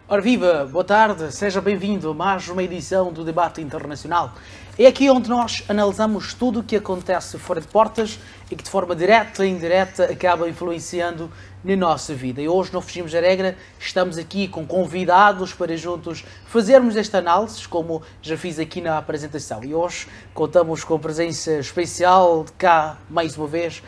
Ora viva, boa tarde, seja bem-vindo a mais uma edição do Debate Internacional. É aqui onde nós analisamos tudo o que acontece fora de portas e que de forma direta e indireta acaba influenciando na nossa vida. E hoje não fugimos da regra, estamos aqui com convidados para juntos fazermos esta análise, como já fiz aqui na apresentação. E hoje contamos com a presença especial de cá, mais uma vez,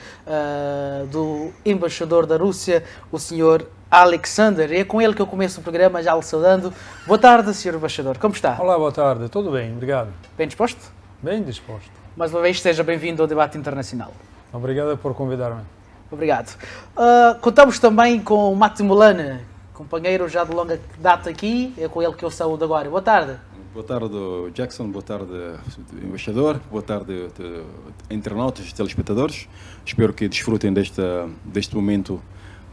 do embaixador da Rússia, o senhor Alexander. É com ele que eu começo o programa, já lhe saudando. Boa tarde, Sr. Embaixador. Como está? Olá, boa tarde. Tudo bem, obrigado. Bem disposto? Bem disposto. Mais uma vez, seja bem-vindo ao Debate Internacional. Obrigado por convidar-me. Obrigado. Contamos também com o Mate Mulana, companheiro já de longa data aqui. É com ele que eu saúdo agora. Boa tarde. Boa tarde, Jackson. Boa tarde, embaixador. Boa tarde, internautas e telespectadores. Espero que desfrutem deste momento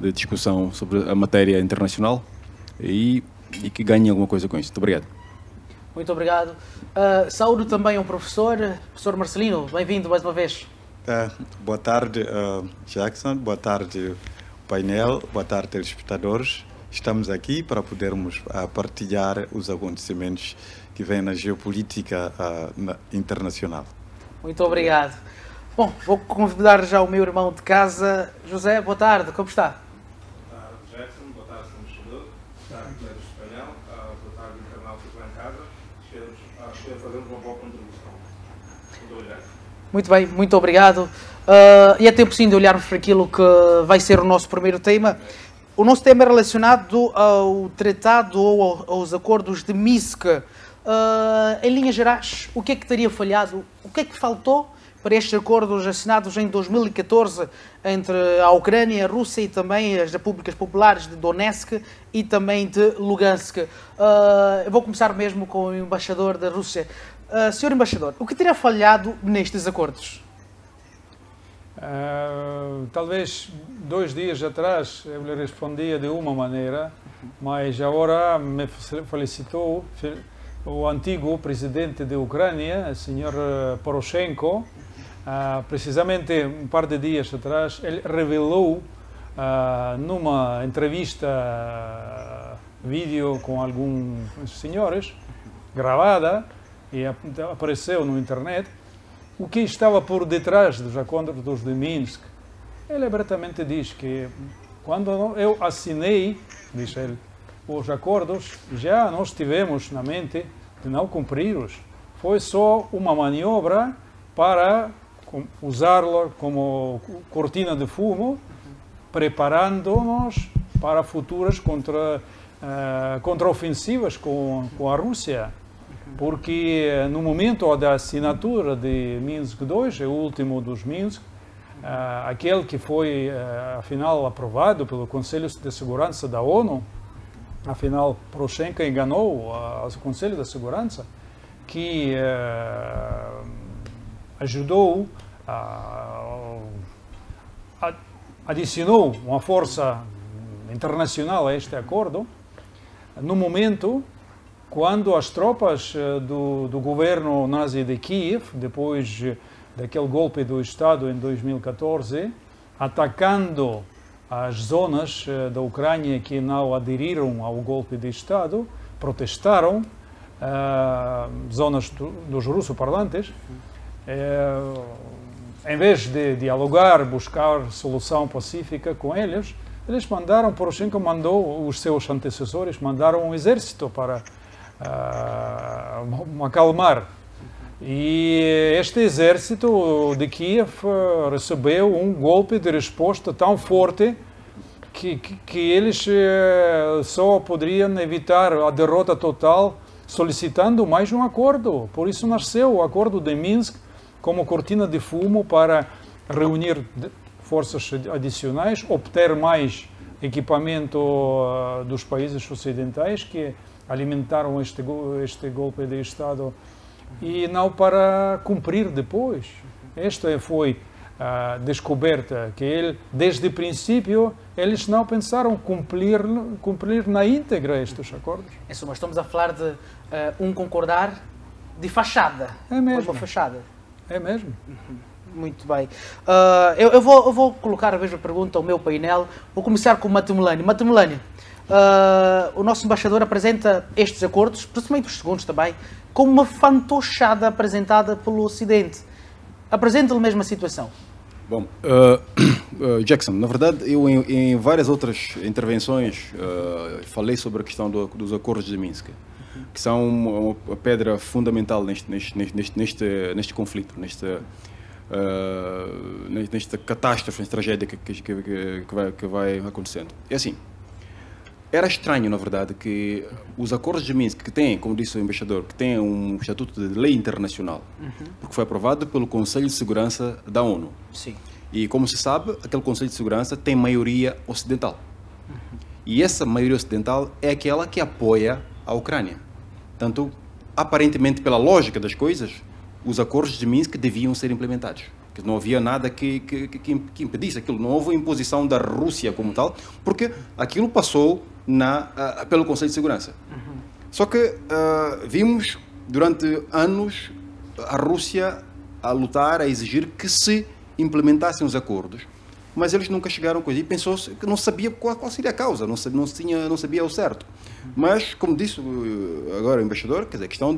de discussão sobre a matéria internacional e que ganhem alguma coisa com isso. Muito obrigado. Muito obrigado. Saúdo também o professor Marcelino. Bem-vindo mais uma vez. Boa tarde, Jackson. Boa tarde, painel. Boa tarde, telespectadores. Estamos aqui para podermos partilhar os acontecimentos que vêm na geopolítica internacional. Muito obrigado. Bom, vou convidar já o meu irmão de casa. José, boa tarde. Como está? Boa tarde, Jackson. Boa tarde, embaixador. Boa tarde, colegas espanhol. Boa tarde, internautas lá em casa. Espero fazermos uma boa contribuição. Muito obrigado. Muito bem, muito obrigado. E é tempo sim de olharmos para aquilo que vai ser o nosso primeiro tema. O nosso tema é relacionado ao tratado ou aos acordos de Minsk. Em linhas gerais, o que é que teria falhado? O que é que faltou para estes acordos assinados em 2014 entre a Ucrânia, a Rússia e também as repúblicas populares de Donetsk e também de Lugansk? Eu vou começar mesmo com o embaixador da Rússia. Senhor embaixador, o que teria falhado nestes acordos? Talvez 2 dias atrás eu lhe respondia de uma maneira, mas agora me felicitou o antigo presidente da Ucrânia, o senhor Poroshenko. Precisamente um par de dias atrás, ele revelou numa entrevista vídeo com alguns senhores, gravada, e apareceu no internet, o que estava por detrás dos acordos de Minsk. Ele abertamente diz que quando eu assinei, diz ele, os acordos, já nós tivemos na mente de não cumpri-los. Foi só uma maniobra para usá-la como cortina de fumo, preparando-nos para futuras contraofensivas com a Rússia. Porque no momento da assinatura de Minsk II, o último dos Minsk, aquele que foi, afinal, aprovado pelo Conselho de Segurança da ONU, afinal, Poroshenko enganou o Conselho de Segurança, que ajudou, adicionou uma força internacional a este acordo, no momento quando as tropas do governo nazi de Kiev, depois daquele golpe do Estado em 2014, atacando as zonas da Ucrânia que não aderiram ao golpe de Estado, protestaram, zonas dos russoparlantes, em vez de dialogar, buscar solução pacífica com eles mandaram, Poroshenko mandou, os seus antecessores mandaram um exército para acalmar. E este exército de Kiev recebeu um golpe de resposta tão forte que eles só poderiam evitar a derrota total solicitando mais um acordo. Por isso nasceu o acordo de Minsk como cortina de fumo para reunir forças adicionais, obter mais equipamento dos países ocidentais que alimentaram este golpe de Estado e não para cumprir depois. Esta foi a descoberta que desde o princípio eles não pensaram cumprir na íntegra estes acordos. Isso, mas estamos a falar de concordar de fachada. É mesmo. Uma fachada. É mesmo. Muito bem. Eu vou colocar a mesma pergunta ao meu painel. Vou começar com o Mate Mulani. Mate Mulani, o nosso embaixador apresenta estes acordos, principalmente os segundos também, como uma fantochada apresentada pelo Ocidente. Apresenta-lhe a mesma situação. Bom, Jackson, na verdade, eu em várias outras intervenções falei sobre a questão dos acordos de Minsk, que são uma pedra fundamental neste conflito, nesta catástrofe, nesta tragédia que vai acontecendo. É assim, era estranho, na verdade, que os acordos de Minsk, que têm, como disse o embaixador, que têm um estatuto de lei internacional, porque foi aprovado pelo Conselho de Segurança da ONU. Sim. E, como se sabe, aquele Conselho de Segurança tem maioria ocidental. E essa maioria ocidental é aquela que apoia a Ucrânia. Portanto, aparentemente, pela lógica das coisas, os acordos de Minsk deviam ser implementados. Que não havia nada que impedisse aquilo. Não houve imposição da Rússia como tal, porque aquilo passou pelo Conselho de Segurança. Só que vimos durante anos a Rússia a lutar, a exigir que se implementassem os acordos, mas eles nunca chegaram a coisa. E pensou-se que não sabia qual seria a causa, não sabia o certo. Mas, como disse agora o embaixador, quer dizer, a questão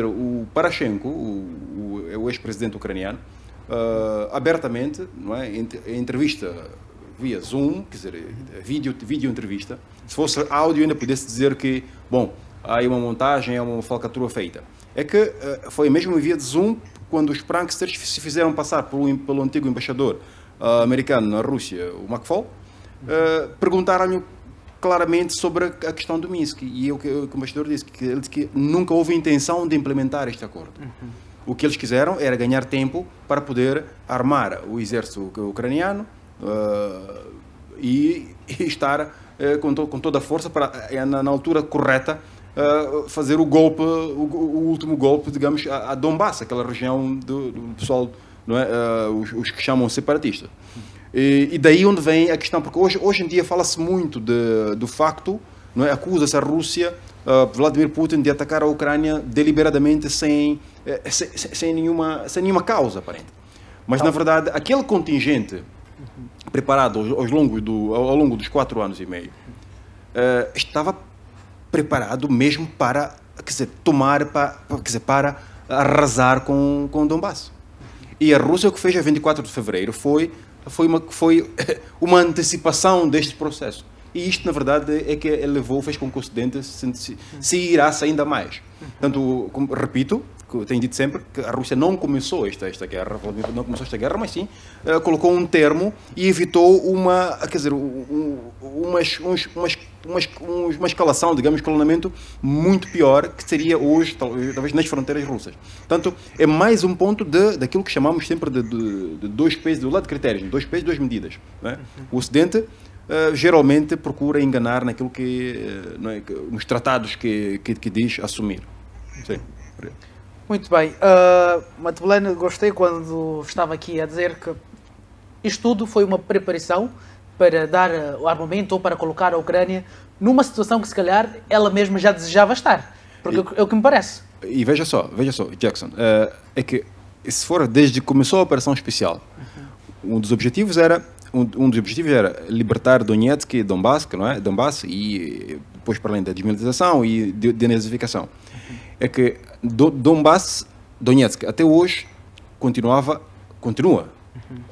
o Poroshenko, o ex-presidente ucraniano, abertamente, não é, em entrevista via Zoom, quer dizer, vídeo entrevista, se fosse áudio ainda pudesse dizer que, bom, há aí uma montagem, é uma falcatrua feita. É que foi mesmo via de Zoom, quando os pranksters se fizeram passar pelo antigo embaixador americano na Rússia, o McFaul, perguntaram-lhe claramente sobre a questão do Minsk. E o embaixador disse que nunca houve intenção de implementar este acordo. O que eles quiseram era ganhar tempo para poder armar o exército ucraniano e estar com toda a força para, na altura correta, fazer o golpe, o último golpe, digamos, a Donbass, aquela região do pessoal, não é? Os que chamam separatistas. E daí onde vem a questão, porque hoje em dia fala-se muito do facto, não é? Acusa-se a Rússia, Vladimir Putin, de atacar a Ucrânia deliberadamente sem nenhuma causa aparente. Mas, na verdade, aquele contingente preparado ao longo dos 4 anos e meio estava preparado mesmo para, para arrasar com Donbass. E a Rússia, o que fez a 24 de fevereiro foi uma antecipação deste processo. E isto, na verdade, é que fez com que o Ocidente se irasse ainda mais. Portanto, repito, que eu tenho dito sempre, que a Rússia não começou esta guerra, mas sim colocou um termo e evitou uma escalação, digamos, escalonamento muito pior, que seria hoje, talvez nas fronteiras russas. Portanto, é mais um ponto daquilo que chamamos sempre de dois pesos, do lado de critérios, 2 pesos, 2 medidas. Não é? O Ocidente geralmente procura enganar naquilo não é, nos tratados que diz assumir. Sim. Muito bem. Matebelene, gostei quando estava aqui a dizer que isto tudo foi uma preparação para dar o armamento ou para colocar a Ucrânia numa situação que se calhar ela mesma já desejava estar. Porque é o que me parece. E veja só, Jackson, é que se for desde que começou a operação especial, um dos objetivos era libertar Donetsk e Donbass, não é? Donbass, e depois para além da desmilitarização e denazificação. É que Donbass, Donetsk, até hoje continua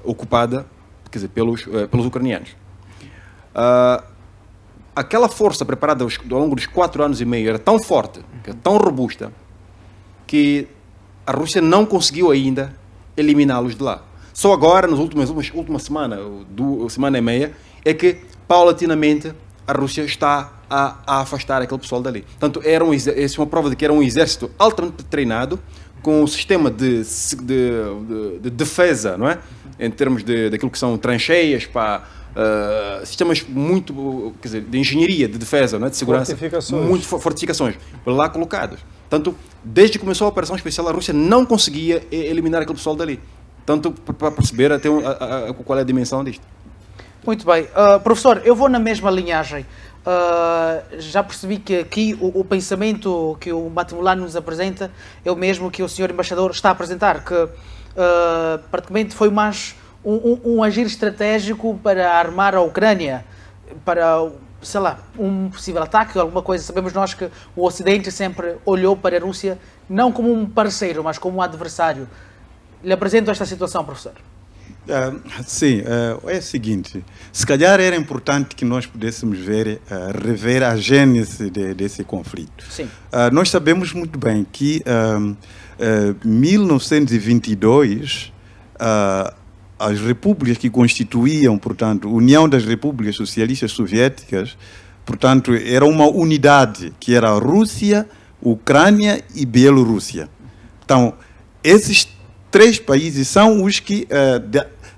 ocupada, quer dizer, pelos ucranianos. Aquela força preparada ao longo dos 4 anos e meio era tão forte, tão robusta, que a Rússia não conseguiu ainda eliminá-los de lá. Só agora, nas última semana e meia, é que, paulatinamente, a Rússia está a afastar aquele pessoal dali. Portanto, essa é uma prova de que era um exército altamente treinado, com um sistema de defesa, não é? Em termos daquilo que são trancheias, sistemas muito, quer dizer, de engenharia, de defesa, não é? De segurança, fortificações lá colocadas. Portanto, desde que começou a operação especial, a Rússia não conseguia eliminar aquele pessoal dali. Tanto para perceber até qual é a dimensão disto. Muito bem. Professor, eu vou na mesma linhagem. Já percebi que aqui o pensamento que o Matebelene nos apresenta é o mesmo que o senhor embaixador está a apresentar, que praticamente foi mais um agir estratégico para armar a Ucrânia, para sei lá, um possível ataque, alguma coisa. Sabemos nós que o Ocidente sempre olhou para a Rússia não como um parceiro, mas como um adversário. Lhe apresento esta situação, professor. Sim, é o seguinte, se calhar era importante que nós pudéssemos rever a gênese desse conflito. Sim. Nós sabemos muito bem que em 1922 as repúblicas que constituíam, portanto, a União das Repúblicas Socialistas Soviéticas, portanto, era uma unidade que era a Rússia, Ucrânia e Bielorrússia. Então, esses três países são os que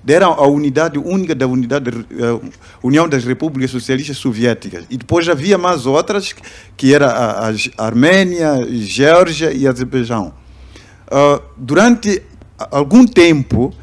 deram a unidade única da União das Repúblicas Socialistas Soviéticas. E depois havia mais outras, que era a Armênia, Geórgia e Azerbaijão. Durante algum tempo,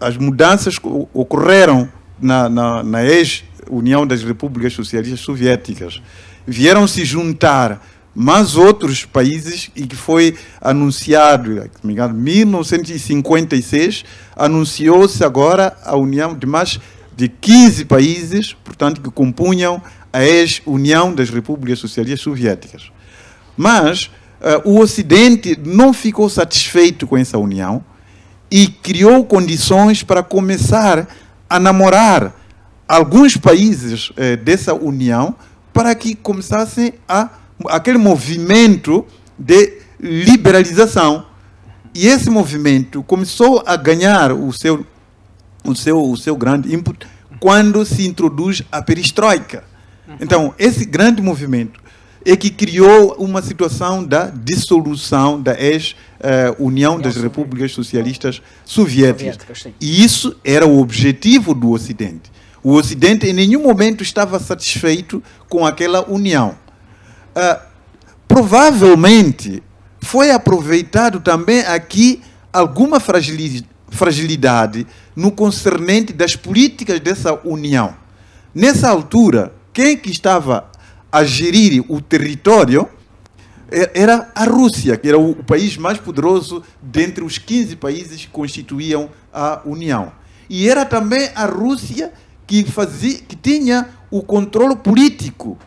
as mudanças ocorreram na ex-União das Repúblicas Socialistas Soviéticas. Vieram se juntar mais outros países e que foi anunciado, se não me engano, em 1956, anunciou-se agora a união de mais de 15 países, portanto, que compunham a ex-União das Repúblicas Socialistas Soviéticas. Mas o Ocidente não ficou satisfeito com essa união e criou condições para começar a namorar alguns países dessa união para que começassem aquele movimento de liberalização. E esse movimento começou a ganhar o seu grande input quando se introduz a perestroika. Então, esse grande movimento é que criou uma situação da dissolução da ex-União das Repúblicas Socialistas Soviéticas. E isso era o objetivo do Ocidente. O Ocidente em nenhum momento estava satisfeito com aquela união. Provavelmente foi aproveitado também aqui alguma fragilidade no concernente das políticas dessa união. Nessa altura, quem que estava a gerir o território era a Rússia, que era o país mais poderoso dentre os 15 países que constituíam a União. E era também a Rússia que tinha o controle político,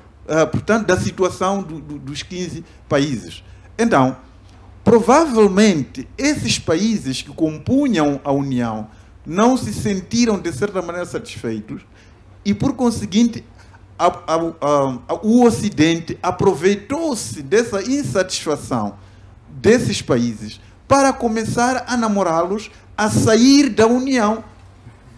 portanto, da situação dos 15 países. Então, provavelmente, esses países que compunham a União não se sentiram, de certa maneira, satisfeitos e, por conseguinte, o Ocidente aproveitou-se dessa insatisfação desses países para começar a namorá-los a sair da União.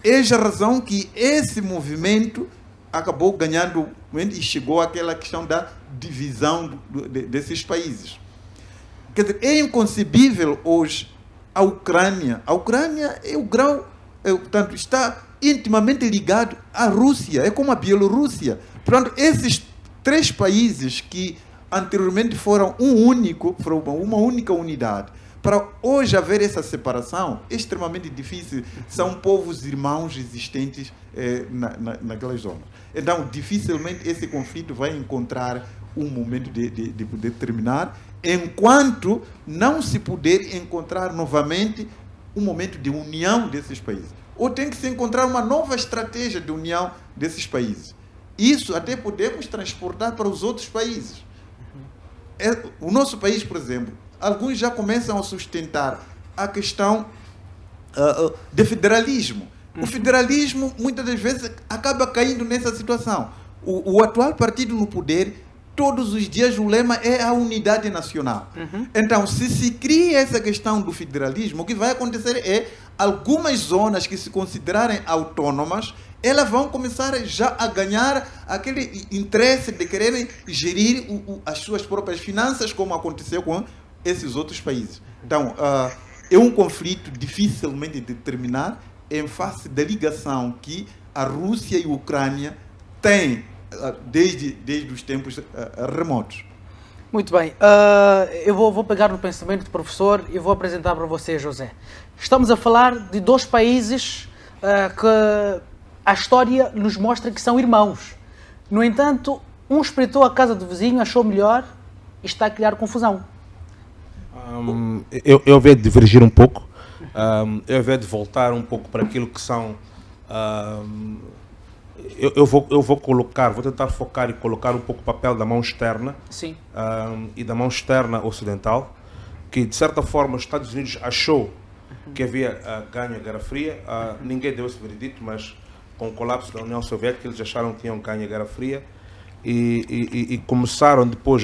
Eis a razão que esse movimento acabou ganhando e chegou àquela questão da divisão desses países. Quer dizer, é inconcebível hoje a Ucrânia. A Ucrânia é o grau, portanto, está intimamente ligado à Rússia, é como a Bielorrússia. Portanto, esses três países que anteriormente foram uma única unidade, para hoje haver essa separação é extremamente difícil. São povos irmãos existentes naquelas zonas. Então, dificilmente esse conflito vai encontrar um momento de poder terminar, enquanto não se puder encontrar novamente um momento de união desses países. Ou tem que se encontrar uma nova estratégia de união desses países. Isso até podemos transportar para os outros países. O nosso país, por exemplo, alguns já começam a sustentar a questão de federalismo. O federalismo, muitas das vezes, acaba caindo nessa situação. O atual partido no poder, todos os dias o lema é a unidade nacional. Então, se se cria essa questão do federalismo, o que vai acontecer é algumas zonas que se considerarem autônomas, elas vão começar já a ganhar aquele interesse de quererem gerir as suas próprias finanças, como aconteceu com esses outros países. Então, é um conflito dificilmente de terminar em face da ligação que a Rússia e a Ucrânia têm desde os tempos remotos. Muito bem. Eu vou pegar no pensamento do professor e vou apresentar para você, José. Estamos a falar de dois países que a história nos mostra que são irmãos. No entanto, um espreitou a casa do vizinho, achou melhor e está a criar confusão. Eu vejo divergir um pouco. Eu vejo voltar um pouco para aquilo que são eu vou tentar focar e colocar um pouco o papel da mão externa. Sim. E da mão externa ocidental, que de certa forma os Estados Unidos achou que havia ganho a Guerra Fria. Ninguém deu esse veredito, mas com o colapso da União Soviética eles acharam que tinham ganho a Guerra Fria e começaram depois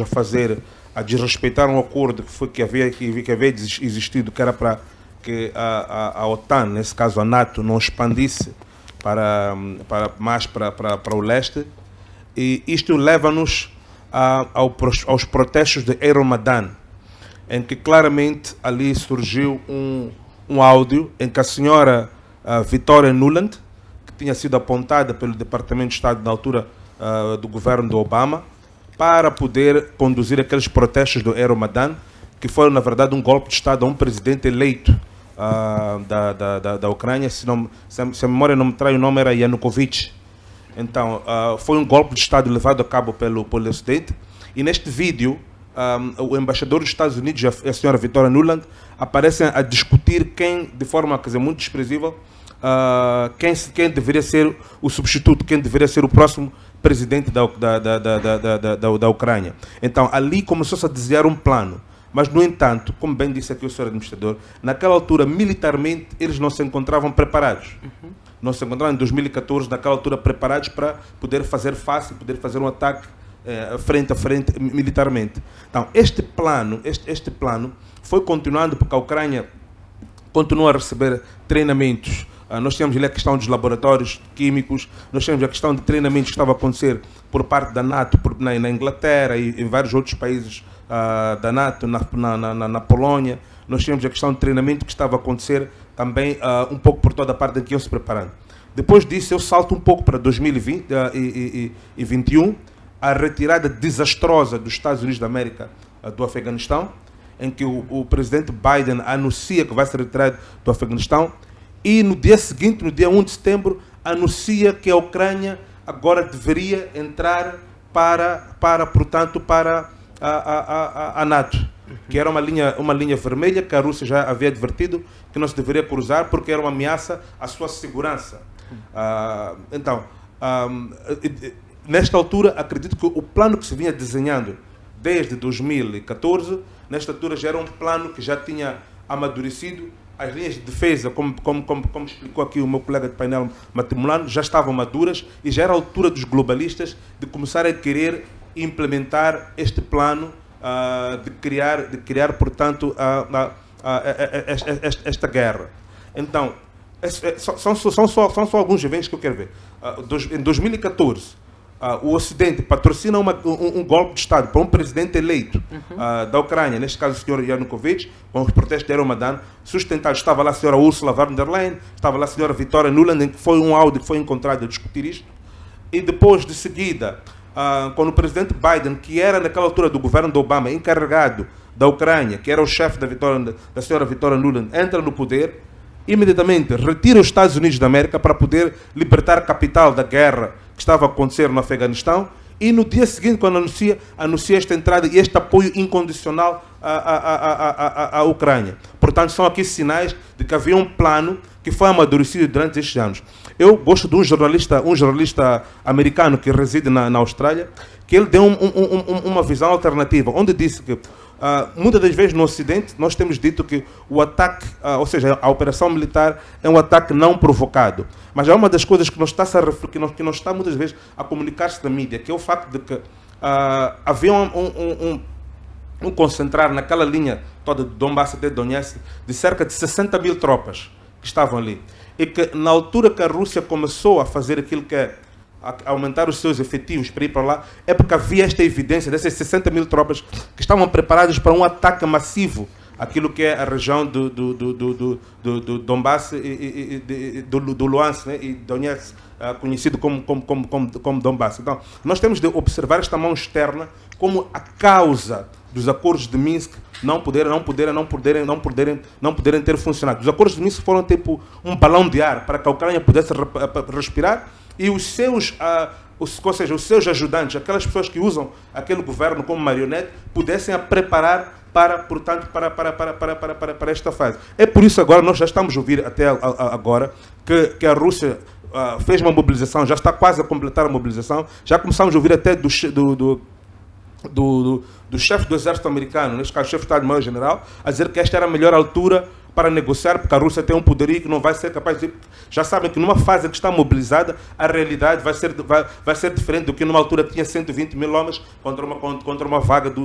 a desrespeitar um acordo que havia existido, que era para que a OTAN, nesse caso a NATO, não expandisse mais para o leste. E isto leva-nos aos protestos de Euromaidan, em que claramente ali surgiu um áudio em que a senhora Victoria Nuland, que tinha sido apontada pelo Departamento de Estado na altura do governo do Obama, para poder conduzir aqueles protestos do Euromaidan, que foram, na verdade, um golpe de Estado a um presidente eleito da Ucrânia. Se a memória não me trai o nome, era Yanukovych. Então, foi um golpe de Estado levado a cabo pelo Ocidente. E neste vídeo, o embaixador dos Estados Unidos e a senhora Victoria Nuland aparecem a discutir de forma, quer dizer, muito desprezível, quem deveria ser o substituto, quem deveria ser o próximo presidente da Ucrânia. Então, ali começou-se a desenhar um plano. Mas, no entanto, como bem disse aqui o senhor administrador, naquela altura, militarmente, eles não se encontravam preparados. Não se encontravam em 2014, naquela altura, preparados para poder fazer face, poder fazer um ataque frente a frente militarmente. Então, este plano foi continuando porque a Ucrânia continua a receber treinamentos. Nós tínhamos ali a questão dos laboratórios químicos, nós tínhamos a questão de treinamentos que estava a acontecer por parte da NATO na Inglaterra e em vários outros países da NATO, na Polónia. Nós tínhamos a questão de treinamento que estava a acontecer também um pouco por toda a parte em que iam se preparando. Depois disso, eu salto um pouco para 2020 e 2021, a retirada desastrosa dos Estados Unidos da América do Afeganistão, em que o presidente Biden anuncia que vai ser retirado do Afeganistão e no dia seguinte, no dia 1 de setembro, anuncia que a Ucrânia agora deveria entrar para a NATO, que era uma linha vermelha que a Rússia já havia advertido que não se deveria cruzar porque era uma ameaça à sua segurança. Então, nesta altura, acredito que o plano que se vinha desenhando desde 2014, nesta altura já era um plano que já tinha amadurecido. As linhas de defesa, como explicou aqui o meu colega de painel Matimulano, já estavam maduras e já era a altura dos globalistas de começar a querer implementar este plano de criar, portanto, esta guerra. Então, são só alguns eventos que eu quero ver. Em 2014, o Ocidente patrocina um golpe de Estado para um presidente eleito da Ucrânia, neste caso o senhor Yanukovych, com os protestos de Euromaidan, sustentado. Estava lá a senhora Ursula von der Leyen, estava lá a senhora Victoria Nuland, que foi um áudio que foi encontrado a discutir isto. E depois, de seguida, quando o presidente Biden, que era naquela altura do governo do Obama, encarregado da Ucrânia, que era o chefe da senhora Victoria Nuland, entra no poder, imediatamente retira os Estados Unidos da América para poder libertar a capital da guerra que estava a acontecer no Afeganistão, e no dia seguinte, quando anuncia esta entrada e este apoio incondicional à Ucrânia. Portanto, são aqui sinais de que havia um plano que foi amadurecido durante estes anos. Eu gosto de um jornalista americano que reside na Austrália, que ele deu uma visão alternativa, onde disse que muitas das vezes no Ocidente nós temos dito que o ataque, ou seja, a operação militar é um ataque não provocado. Mas é uma das coisas que não está muitas vezes a comunicar-se na mídia, que é o facto de que havia um concentrar naquela linha toda de Donbass até Donetsk de cerca de 60 mil tropas que estavam ali. E que na altura que a Rússia começou a fazer aquilo que é aumentar os seus efetivos para ir para lá, é porque havia esta evidência dessas 60 mil tropas que estavam preparadas para um ataque massivo àquilo que é a região do Donbass e do Luhansk, né, e Donetsk, conhecido como Donbass. Então, nós temos de observar esta mão externa como a causa dos acordos de Minsk não poderem ter funcionado. Os acordos de Minsk foram tipo um balão de ar para que a Ucrânia pudesse respirar e os seus ajudantes, aquelas pessoas que usam aquele governo como marionete, pudessem a preparar para esta fase. É por isso agora nós já estamos a ouvir até agora que a Rússia fez uma mobilização, já está quase a completar a mobilização. Já começamos a ouvir até do chefe do exército americano, neste caso, o chefe de Estado-Maior-General, a dizer que esta era a melhor altura para negociar, porque a Rússia tem um poderio que não vai ser capaz de... Já sabem que numa fase que está mobilizada, a realidade vai ser diferente do que numa altura que tinha 120 mil homens contra uma vaga de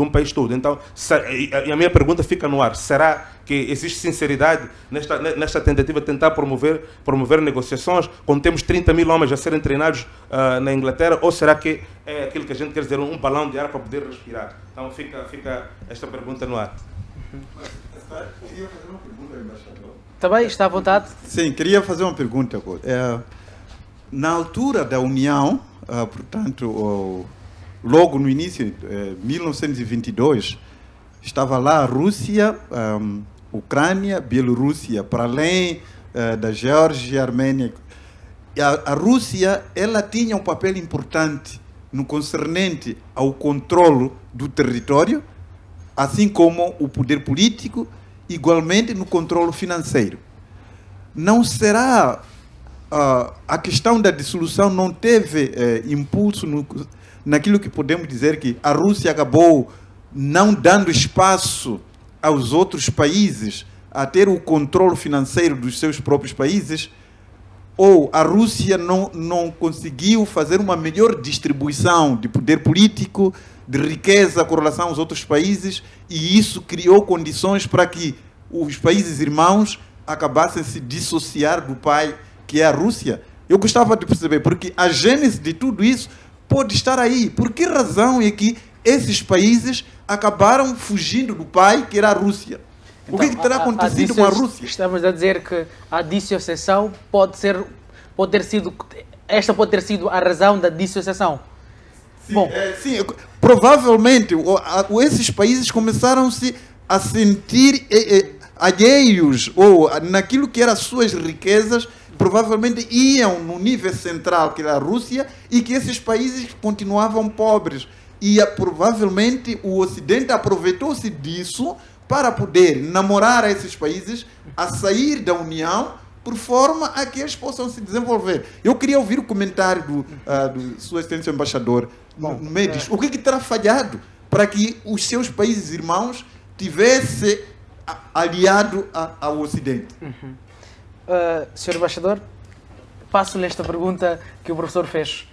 um país todo. Então, a minha pergunta fica no ar. Será que existe sinceridade nesta tentativa de tentar promover negociações, quando temos 30 mil homens a serem treinados na Inglaterra, ou será que é aquilo que a gente quer dizer, um balão de ar para poder respirar? Então, fica esta pergunta no ar. Queria fazer uma pergunta, embaixador. Também está à vontade. Sim, queria fazer uma pergunta. Na altura da União, portanto, logo no início, 1922, estava lá a Rússia, Ucrânia, Bielorrússia, para além da Geórgia, Armênia. E a Rússia, ela tinha um papel importante no concernente ao controle do território, assim como o poder político, igualmente no controle financeiro. Não será a questão da dissolução não teve impulso naquilo que podemos dizer que a Rússia acabou não dando espaço aos outros países a ter o controle financeiro dos seus próprios países, ou a Rússia não conseguiu fazer uma melhor distribuição de poder político, de riqueza com relação aos outros países, e isso criou condições para que os países irmãos acabassem se dissociar do pai, que é a Rússia. Eu gostava de perceber, porque a gênese de tudo isso pode estar aí. Por que razão é que esses países acabaram fugindo do pai, que era a Rússia? Então, o que terá acontecido com a Rússia? Estamos a dizer que a dissociação pode ter sido a razão da dissociação. Sim, bom, sim, provavelmente esses países começaram-se a sentir alheios ou naquilo que eram as suas riquezas, provavelmente iam no nível central, que era a Rússia, e que esses países continuavam pobres. E provavelmente o Ocidente aproveitou-se disso para poder namorar esses países a sair da União, por forma a que eles possam se desenvolver. Eu queria ouvir o comentário do Sua Excelência Embaixador. Bom, no meio disso. O que terá falhado para que os seus países irmãos tivessem aliado ao Ocidente? Senhor Embaixador, passo-lhe esta pergunta que o professor fez.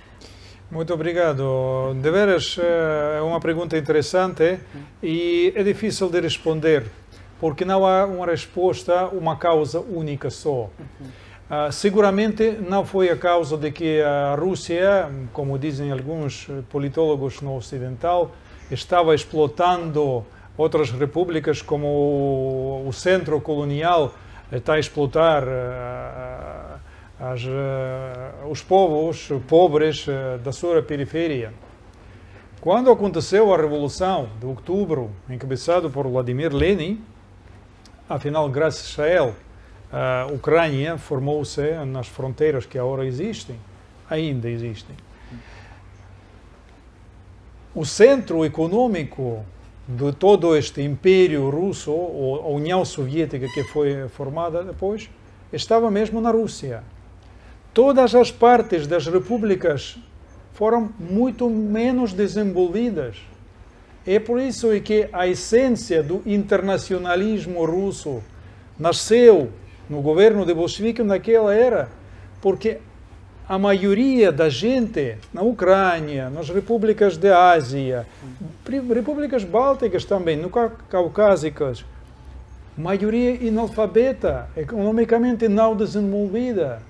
Muito obrigado. De veras, é uma pergunta interessante e é difícil de responder, porque não há uma resposta, uma causa única só. Seguramente não foi a causa de que a Rússia, como dizem alguns politólogos no ocidental, estava explotando outras repúblicas, como o centro colonial está a explotar os povos pobres da sua periferia. Quando aconteceu a Revolução de Outubro, encabeçada por Vladimir Lenin, afinal, graças a ele, a Ucrânia formou-se nas fronteiras que agora existem, ainda existem. O centro econômico de todo este Império Russo, ou a União Soviética que foi formada depois, estava mesmo na Rússia. Todas as partes das repúblicas foram muito menos desenvolvidas. É por isso que a essência do internacionalismo russo nasceu no governo de Bolchevique naquela era, porque a maioria da gente na Ucrânia, nas repúblicas da Ásia, repúblicas bálticas também, no Caucásicas, maioria analfabeta, economicamente não desenvolvida.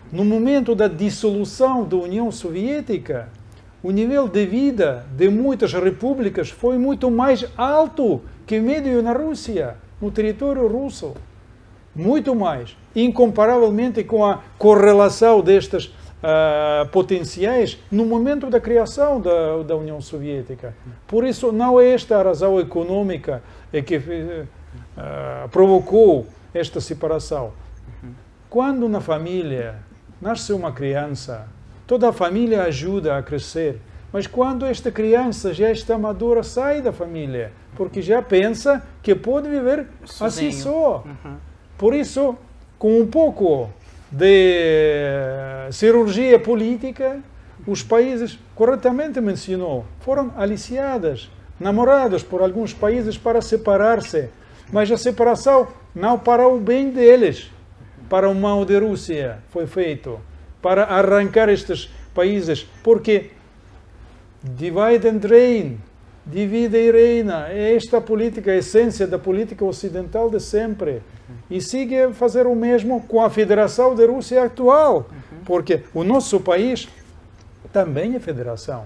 No momento da dissolução da União Soviética, o nível de vida de muitas repúblicas foi muito mais alto que médio na Rússia, no território russo. Muito mais, incomparavelmente com a correlação destas potenciais no momento da criação da União Soviética. Por isso, não é esta a razão econômica que provocou esta separação. Quando na família nasce uma criança, toda a família ajuda a crescer, mas quando esta criança já está madura, sai da família, porque já pensa que pode viver sozinho. Assim só. Por isso, com um pouco de cirurgia política, os países, corretamente mencionou, foram aliciadas, namoradas por alguns países para separar-se. Mas a separação não para o bem deles, para o mal da Rússia foi feito, para arrancar estes países, porque divide and reign, divide e reina, é esta política, a essência da política ocidental de sempre. E sigue a fazer o mesmo com a Federação da Rússia atual, porque o nosso país também é federação.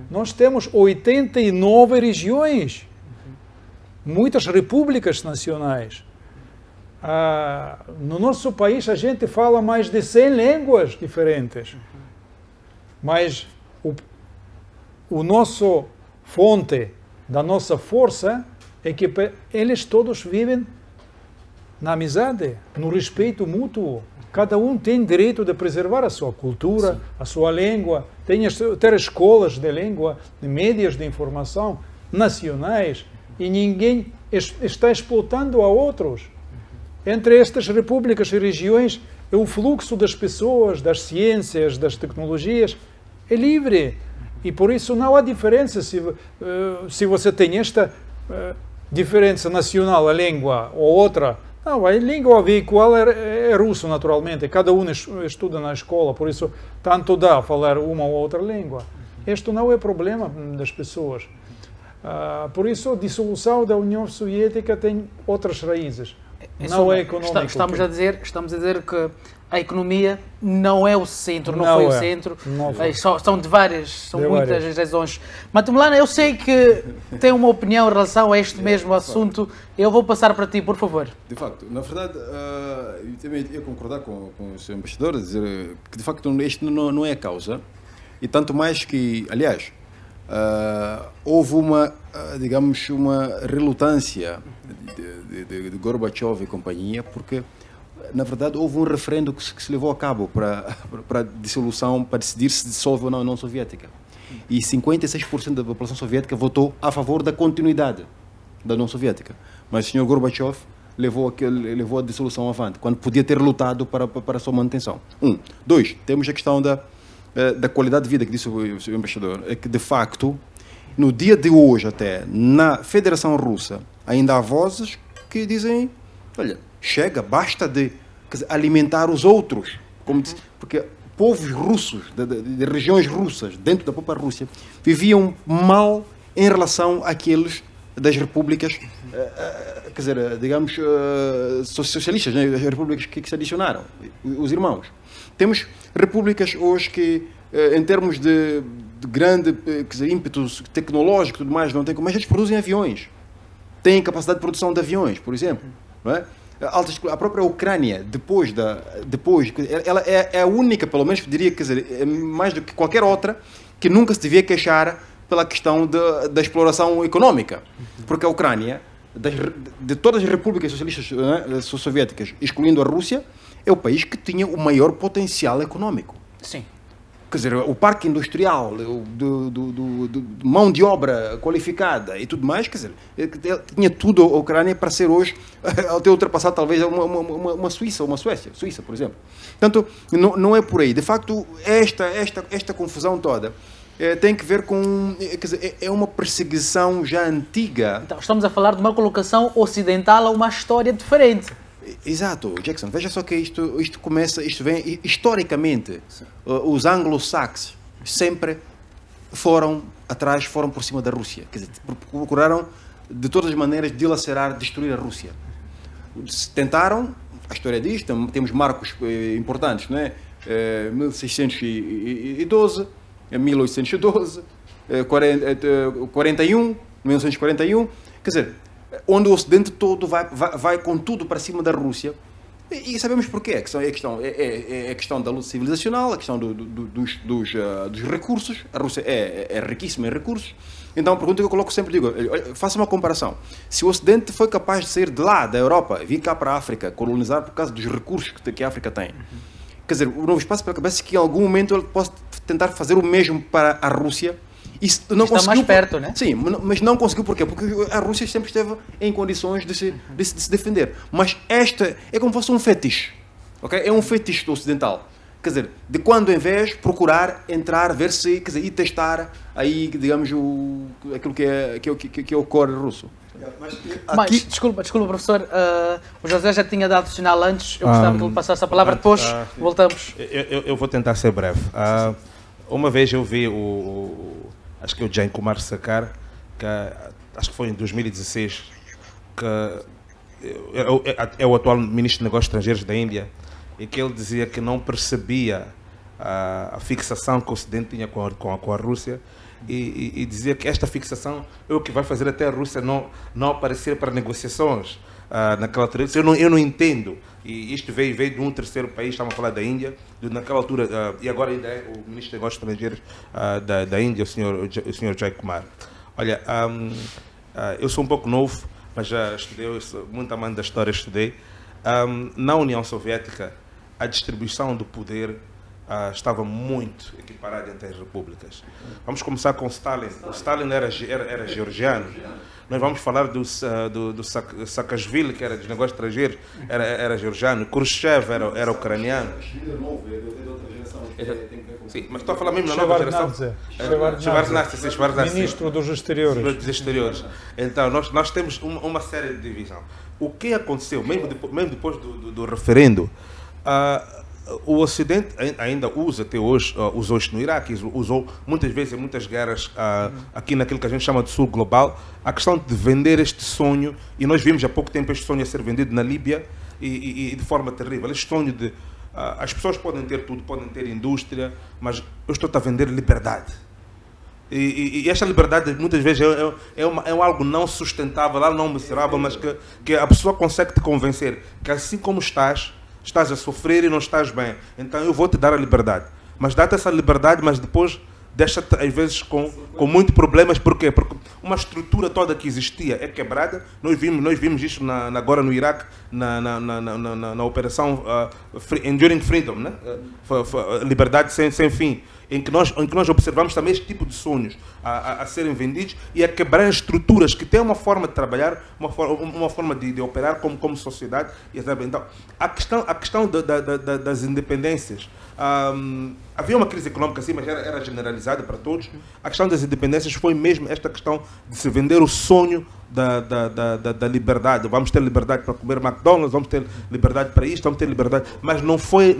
Nós temos 89 regiões, muitas repúblicas nacionais. No nosso país a gente fala mais de 100 línguas diferentes. Mas o nosso fonte da nossa força é que eles todos vivem na amizade, no respeito mútuo. Cada um tem direito de preservar a sua cultura, a sua língua, ter escolas de língua, de médias de informação nacionais, e ninguém está explotando a outros. Entre estas repúblicas e regiões, o fluxo das pessoas, das ciências, das tecnologias, é livre. E por isso não há diferença se você tem esta diferença nacional, a língua, ou outra. Não, a língua vehicual é russo, naturalmente. Cada um estuda na escola, por isso tanto dá falar uma ou outra língua. Este não é problema das pessoas. Por isso, a dissolução da União Soviética tem outras raízes. Não é econômico. Estamos a dizer que a economia não é o centro, não foi o centro. São muitas razões. Matumlana, eu sei que tem uma opinião em relação a este mesmo assunto. Eu vou passar para ti, por favor. De facto, na verdade, eu também ia concordar com o Sr. Embaixador, dizer que de facto isto não é a causa. E tanto mais que, aliás, houve digamos, uma relutância de Gorbachev e companhia, porque na verdade houve um referendo que se levou a cabo para a dissolução, para decidir se dissolve ou não a União Soviética. E 56% da população soviética votou a favor da continuidade da União Soviética. Mas o Sr. Gorbachev levou a dissolução avante, quando podia ter lutado para a sua manutenção. 2, temos a questão da qualidade de vida, que disse o Sr. Embaixador, é que de facto, no dia de hoje até, na Federação Russa, ainda há vozes que dizem, olha, chega, basta de alimentar os outros. Porque povos russos, de regiões russas, dentro da própria Rússia, viviam mal em relação àqueles das repúblicas, quer dizer, digamos, socialistas, né? As repúblicas que se adicionaram, os irmãos. Temos repúblicas hoje que, em termos de grande, quer dizer, ímpeto tecnológico e tudo mais, não tem como, mas eles produzem aviões. Têm capacidade de produção de aviões, por exemplo. Não é? A própria Ucrânia, depois, ela é a única, pelo menos, diria, quer dizer, mais do que qualquer outra, que nunca se devia queixar pela questão da exploração económica. Porque a Ucrânia, de todas as repúblicas socialistas, né, soviéticas, excluindo a Rússia, é o país que tinha o maior potencial económico. Sim. Quer dizer, o parque industrial, de mão de obra qualificada e tudo mais, quer dizer, tinha tudo a Ucrânia para ser hoje, até ultrapassar talvez uma Suíça, ou uma Suíça, por exemplo. Portanto, não é por aí. De facto, esta confusão toda tem que ver com, quer dizer, é uma perseguição já antiga. Então, estamos a falar de uma colocação ocidental a uma história diferente. Exato, Jackson, veja só que isto vem historicamente. Os anglo-saxos sempre foram por cima da Rússia, quer dizer, procuraram de todas as maneiras dilacerar, destruir a Rússia. Tentaram, a história diz, temos marcos importantes, não é? 1612, 1812, 1941, quer dizer, onde o Ocidente todo vai com tudo para cima da Rússia. E sabemos porquê. É a questão da luta civilizacional, a questão dos recursos. A Rússia é riquíssima em recursos. Então, a pergunta que eu coloco sempre, digo, faça uma comparação. Se o Ocidente foi capaz de sair de lá, da Europa, vir cá para a África, colonizar por causa dos recursos que a África tem, quer dizer, o novo espaço pela cabeça que em algum momento ele possa tentar fazer o mesmo para a Rússia. Não está mais perto, né? Sim, mas não conseguiu porquê? Porque a Rússia sempre esteve em condições de se defender. Mas esta é como se fosse um fetiche. Okay? É um fetiche ocidental. Quer dizer, de quando em vez procurar entrar, ver se, quer dizer, e testar aí, digamos, aquilo que é o core russo. Mas, desculpa, professor, o José já tinha dado sinal antes, eu gostava que ele passasse a palavra, depois voltamos. Eu vou tentar ser breve. Uma vez eu vi acho que é o Jay Kumar Sarkar, que acho que foi em 2016, que é o atual ministro de Negócios Estrangeiros da Índia, e que ele dizia que não percebia a fixação que o Ocidente tinha com a Rússia, e dizia que esta fixação é o que vai fazer até a Rússia não aparecer para negociações naquela altura. Eu não entendo, e isto veio de um terceiro país, estamos a falar da Índia, naquela altura, e agora ainda é o ministro de Negócios Estrangeiros da Índia, o senhor Jay Kumar. Olha, eu sou um pouco novo, mas já estudei, eu sou muito amante da história, estudei. Na União Soviética, a distribuição do poder estava muito equiparada entre as repúblicas. Vamos começar com Stalin. O Stalin era georgiano. Nós vamos falar do Saakashvili, que era dos negócios estrangeiros, era georgiano. Khrushchev era ucraniano. Sim, mas estou a falar mesmo na nova geração. Shevardnadze, ministro dos Exteriores. Então, nós temos uma série de divisão. O que aconteceu, mesmo depois do referendo, o Ocidente ainda usa até hoje, usou isto no Iraque, usou muitas vezes em muitas guerras aqui naquilo que a gente chama de Sul Global, a questão de vender este sonho, e nós vimos há pouco tempo este sonho a ser vendido na Líbia e de forma terrível. Este sonho de as pessoas podem ter tudo, podem ter indústria, mas eu estou a vender liberdade. E esta liberdade muitas vezes é algo não sustentável, algo não miserável, mas que a pessoa consegue te convencer que assim como estás a sofrer e não estás bem, então eu vou te dar a liberdade. Mas dá-te essa liberdade, mas depois deixa-te às vezes com muitos problemas. Por quê? Porque uma estrutura toda que existia é quebrada. Nós vimos isso agora no Iraque, na operação Enduring Freedom, né? Liberdade sem fim, em que nós observamos também este tipo de sonhos a serem vendidos e a quebrar estruturas que têm uma forma de trabalhar, uma forma de operar como sociedade. Então, a questão das independências, havia uma crise econômica assim, mas era generalizada para todos. A questão das independências foi mesmo esta questão de se vender o sonho da liberdade. Vamos ter liberdade para comer McDonald's, vamos ter liberdade para isto, vamos ter liberdade, mas não foi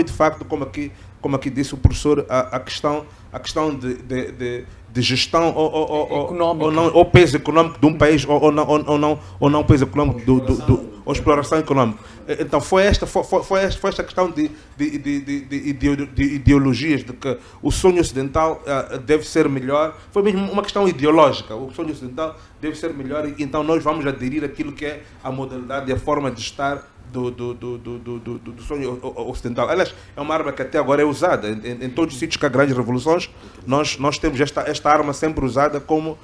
de facto como aqui disse o professor, a questão de gestão ou peso econômico de um país ou não peso econômico ou exploração econômica. Então foi esta questão de ideologias, de que o sonho ocidental deve ser melhor. Foi mesmo uma questão ideológica. O sonho ocidental deve ser melhor, e então nós vamos aderir àquilo que é a modalidade e a forma de estar do sonho ocidental. Aliás, é uma arma que até agora é usada em todos os sítios que há grandes revoluções. Nós temos esta arma sempre usada como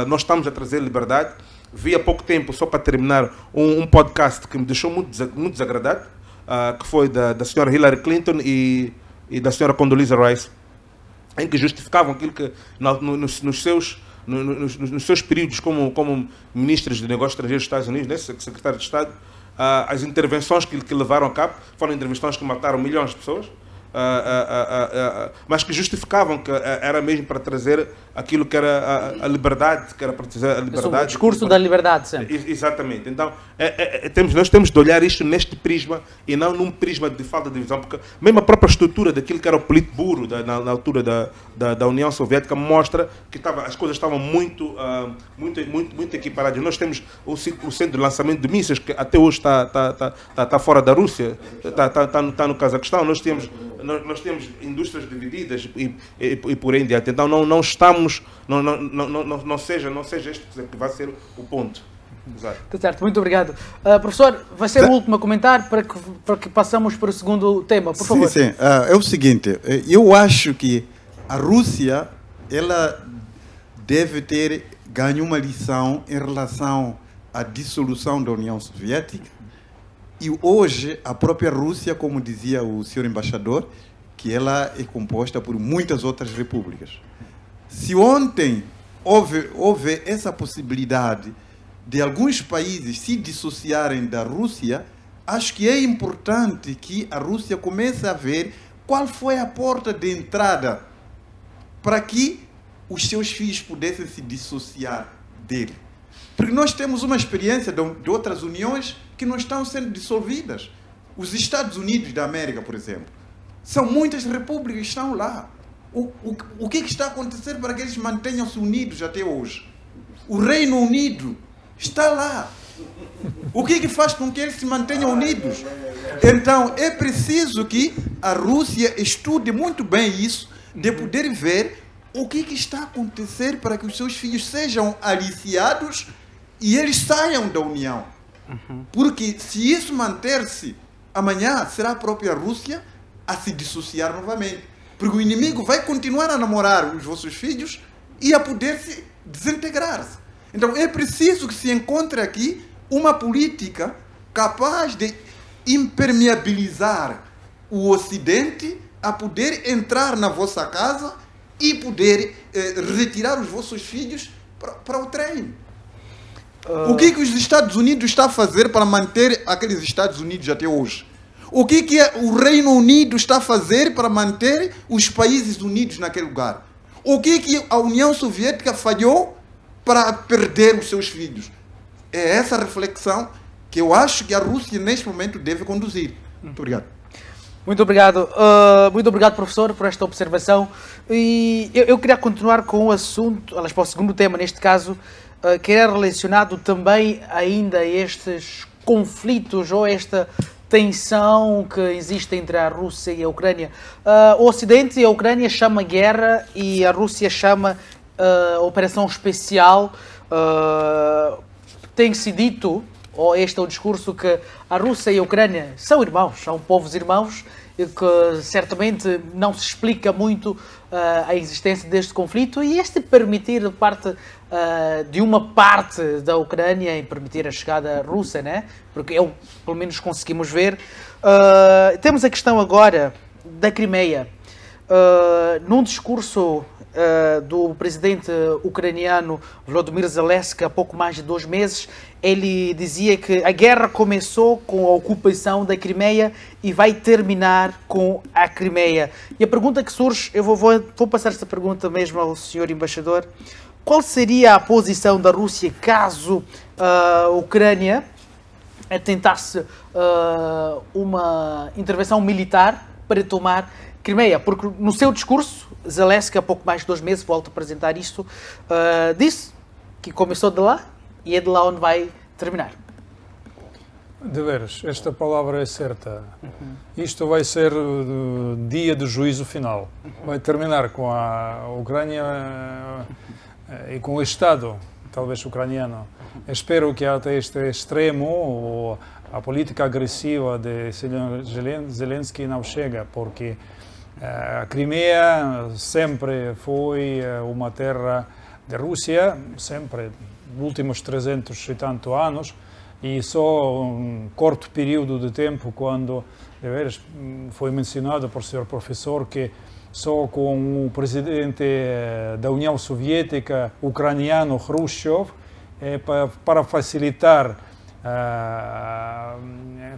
nós estamos a trazer liberdade. Vi há pouco tempo, só para terminar, um podcast que me deixou muito desagradado, que foi da senhora Hillary Clinton e da senhora Condoleezza Rice, em que justificavam aquilo que nos seus períodos como ministros de Negócios Estrangeiros dos Estados Unidos, né, secretário de Estado, as intervenções que levaram a cabo foram intervenções que mataram milhões de pessoas, mas que justificavam que era mesmo para trazer aquilo que era a liberdade, que era para trazer a liberdade. O discurso da liberdade, sempre. Exatamente. Então, nós temos de olhar isto neste prisma e não num prisma de falta de visão, porque mesmo a própria estrutura daquilo que era o Politburo na altura da União Soviética mostra que as coisas estavam muito equiparadas. Nós temos o centro de lançamento de mísseis, que até hoje está fora da Rússia, está no Cazaquistão. Nós temos indústrias divididas e por aí em diante. Então não estamos, não seja este que vai ser o ponto. Está certo, muito obrigado. Professor, vai ser o último a comentar para que passamos para o segundo tema, por favor. Sim. É o seguinte, eu acho que a Rússia ela deve ter ganho uma lição em relação à dissolução da União Soviética. E hoje, a própria Rússia, como dizia o senhor embaixador, que ela é composta por muitas outras repúblicas. Se ontem houve essa possibilidade de alguns países se dissociarem da Rússia, acho que é importante que a Rússia comece a ver qual foi a porta de entrada para que os seus filhos pudessem se dissociar dele. Porque nós temos uma experiência de outras uniões que não estão sendo dissolvidas. Os Estados Unidos da América, por exemplo, são muitas repúblicas que estão lá. O que está acontecendo para que eles mantenham-se unidos até hoje? O Reino Unido está lá. O que faz com que eles se mantenham unidos? Então, é preciso que a Rússia estude muito bem isso, de poder ver o que está acontecendo para que os seus filhos sejam aliciados e eles saiam da União. Porque se isso manter-se, amanhã será a própria Rússia a se dissociar novamente. Porque o inimigo vai continuar a namorar os vossos filhos e a poder se desintegrar-se. Então é preciso que se encontre aqui uma política capaz de impermeabilizar o Ocidente a poder entrar na vossa casa e poder retirar os vossos filhos para o trem. O que os Estados Unidos está a fazer para manter aqueles Estados Unidos até hoje? O que o Reino Unido está a fazer para manter os países unidos naquele lugar? O que a União Soviética falhou para perder os seus filhos? É essa reflexão que eu acho que a Rússia, neste momento, deve conduzir. Muito obrigado. Muito obrigado, professor, por esta observação. E eu queria continuar com o assunto, para o segundo tema, neste caso, que é relacionado também ainda a estes conflitos ou esta tensão que existe entre a Rússia e a Ucrânia. O Ocidente e a Ucrânia chama guerra e a Rússia chama operação especial. Tem-se dito, ou este é o discurso, que a Rússia e a Ucrânia são irmãos, são povos irmãos, e que certamente não se explica muito a existência deste conflito e este permitir de parte de uma parte da Ucrânia em permitir a chegada russa, né? Porque pelo menos conseguimos ver. Temos a questão agora da Crimeia. Num discurso do presidente ucraniano Volodymyr Zelensky há pouco mais de 2 meses, ele dizia que a guerra começou com a ocupação da Crimeia e vai terminar com a Crimeia. E a pergunta que surge, eu vou passar esta pergunta mesmo ao senhor embaixador: qual seria a posição da Rússia caso a Ucrânia tentasse uma intervenção militar para tomar Crimeia? Porque no seu discurso, Zelensky, há pouco mais de 2 meses, volto a apresentar isto, disse que começou de lá e é de lá onde vai terminar. De veras, esta palavra é certa. Isto vai ser o dia do juízo final. Vai terminar com a Ucrânia e com o Estado, talvez ucraniano. Espero que até este extremo a política agressiva de Zelensky não chega, porque a Crimeia sempre foi uma terra da Rússia, sempre, nos últimos 300 e tantos anos, e só um curto período de tempo, quando de veras, foi mencionado por senhor professor que só com o presidente da União Soviética, ucraniano Khrushchev, para facilitar a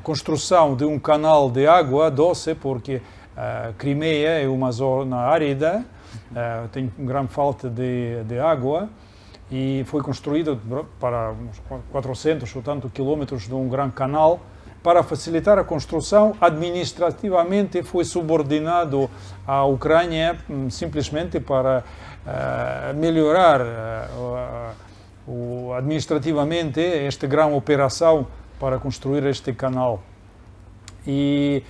construção de um canal de água doce, porque a Crimeia é uma zona árida, tem grande falta de água, e foi construído para uns 400 ou tanto quilômetros de um grande canal para facilitar a construção. Administrativamente foi subordinado à Ucrânia simplesmente para melhorar administrativamente esta grande operação para construir este canal. E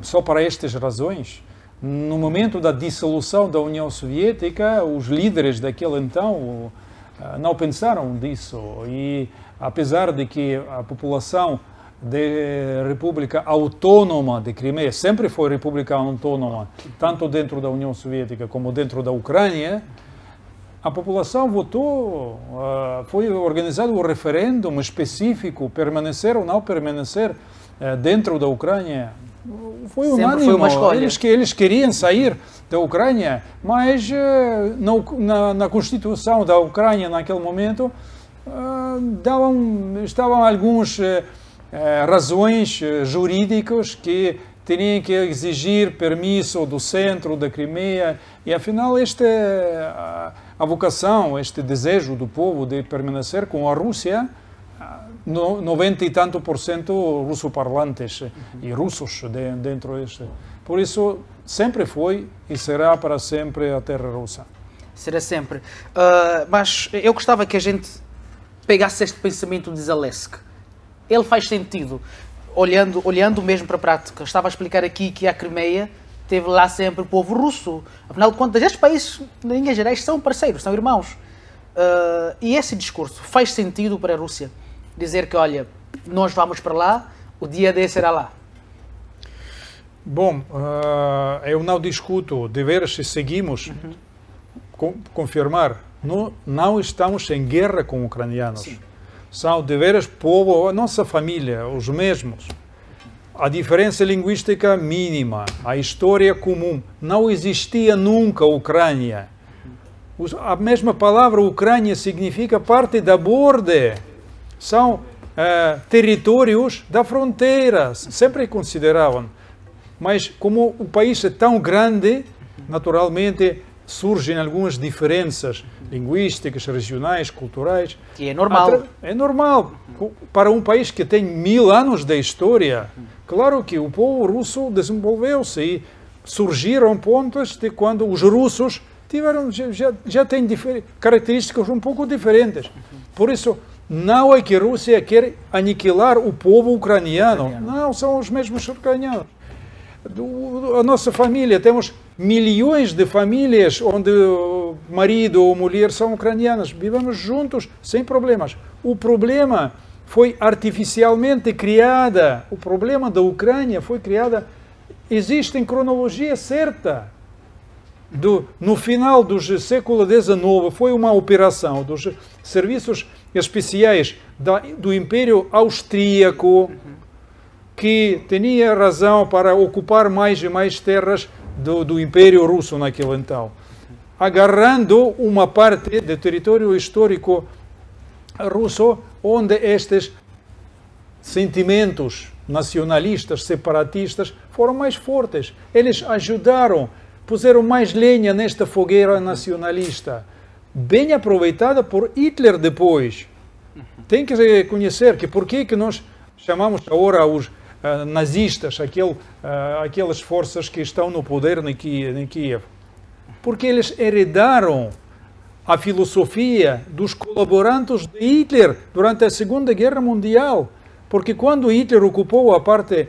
só para estas razões, no momento da dissolução da União Soviética, os líderes daquele então não pensaram disso, e apesar de que a população da República Autônoma de Crimeia sempre foi República Autônoma, tanto dentro da União Soviética como dentro da Ucrânia, a população votou, foi organizado um referendo específico, permanecer ou não permanecer dentro da Ucrânia. Foi unânime. Foi uma escolha. Eles queriam sair da Ucrânia, mas na Constituição da Ucrânia, naquele momento, estavam alguns razões jurídicas que teriam que exigir permisso do centro da Crimeia, e afinal esta a vocação, este desejo do povo de permanecer com a Rússia, 90 e tanto por cento russo-parlantes e russos dentro deste. Por isso sempre foi e será para sempre a terra russa. Será sempre. Mas eu gostava que a gente pegasse este pensamento de Zelensky. Ele faz sentido, olhando mesmo para a prática. Estava a explicar aqui que a Crimeia teve lá sempre o povo russo. Afinal de contas, estes países, em linhas gerais, são parceiros, são irmãos. E esse discurso faz sentido para a Rússia? Dizer que, olha, nós vamos para lá, o dia D será lá. Bom, eu não discuto deveres se seguimos confirmar. Não estamos em guerra com ucranianos. Sim. São deveres povo, a nossa família, os mesmos. A diferença linguística mínima, a história comum. Não existia nunca Ucrânia. A mesma palavra Ucrânia significa parte da borda. São territórios da fronteira, sempre consideravam. Mas como o país é tão grande, naturalmente surgem algumas diferenças linguísticas, regionais, culturais. E é normal. É normal. Para um país que tem 1000 anos de história, claro que o povo russo desenvolveu-se e surgiram pontos de quando os russos tiveram, já têm características um pouco diferentes. Por isso, não é que a Rússia quer aniquilar o povo ucraniano. Não, são os mesmos ucranianos. A nossa família, temos milhões de famílias onde o marido ou mulher são ucranianos. Vivemos juntos sem problemas. O problema foi artificialmente criada. O problema da Ucrânia foi criada. Existe em cronologia certa. No final do século XIX, foi uma operação dos serviços especiais do Império Austríaco, que tinha razão para ocupar mais e mais terras do Império Russo naquele então, agarrando uma parte do território histórico russo, onde estes sentimentos nacionalistas, separatistas, foram mais fortes. Eles ajudaram, puseram mais lenha nesta fogueira nacionalista, bem aproveitada por Hitler depois. Tem que reconhecer que por que nós chamamos agora os nazistas, aquelas forças que estão no poder em Kiev. Porque eles heredaram a filosofia dos colaborantes de Hitler durante a Segunda Guerra Mundial. Porque quando Hitler ocupou a parte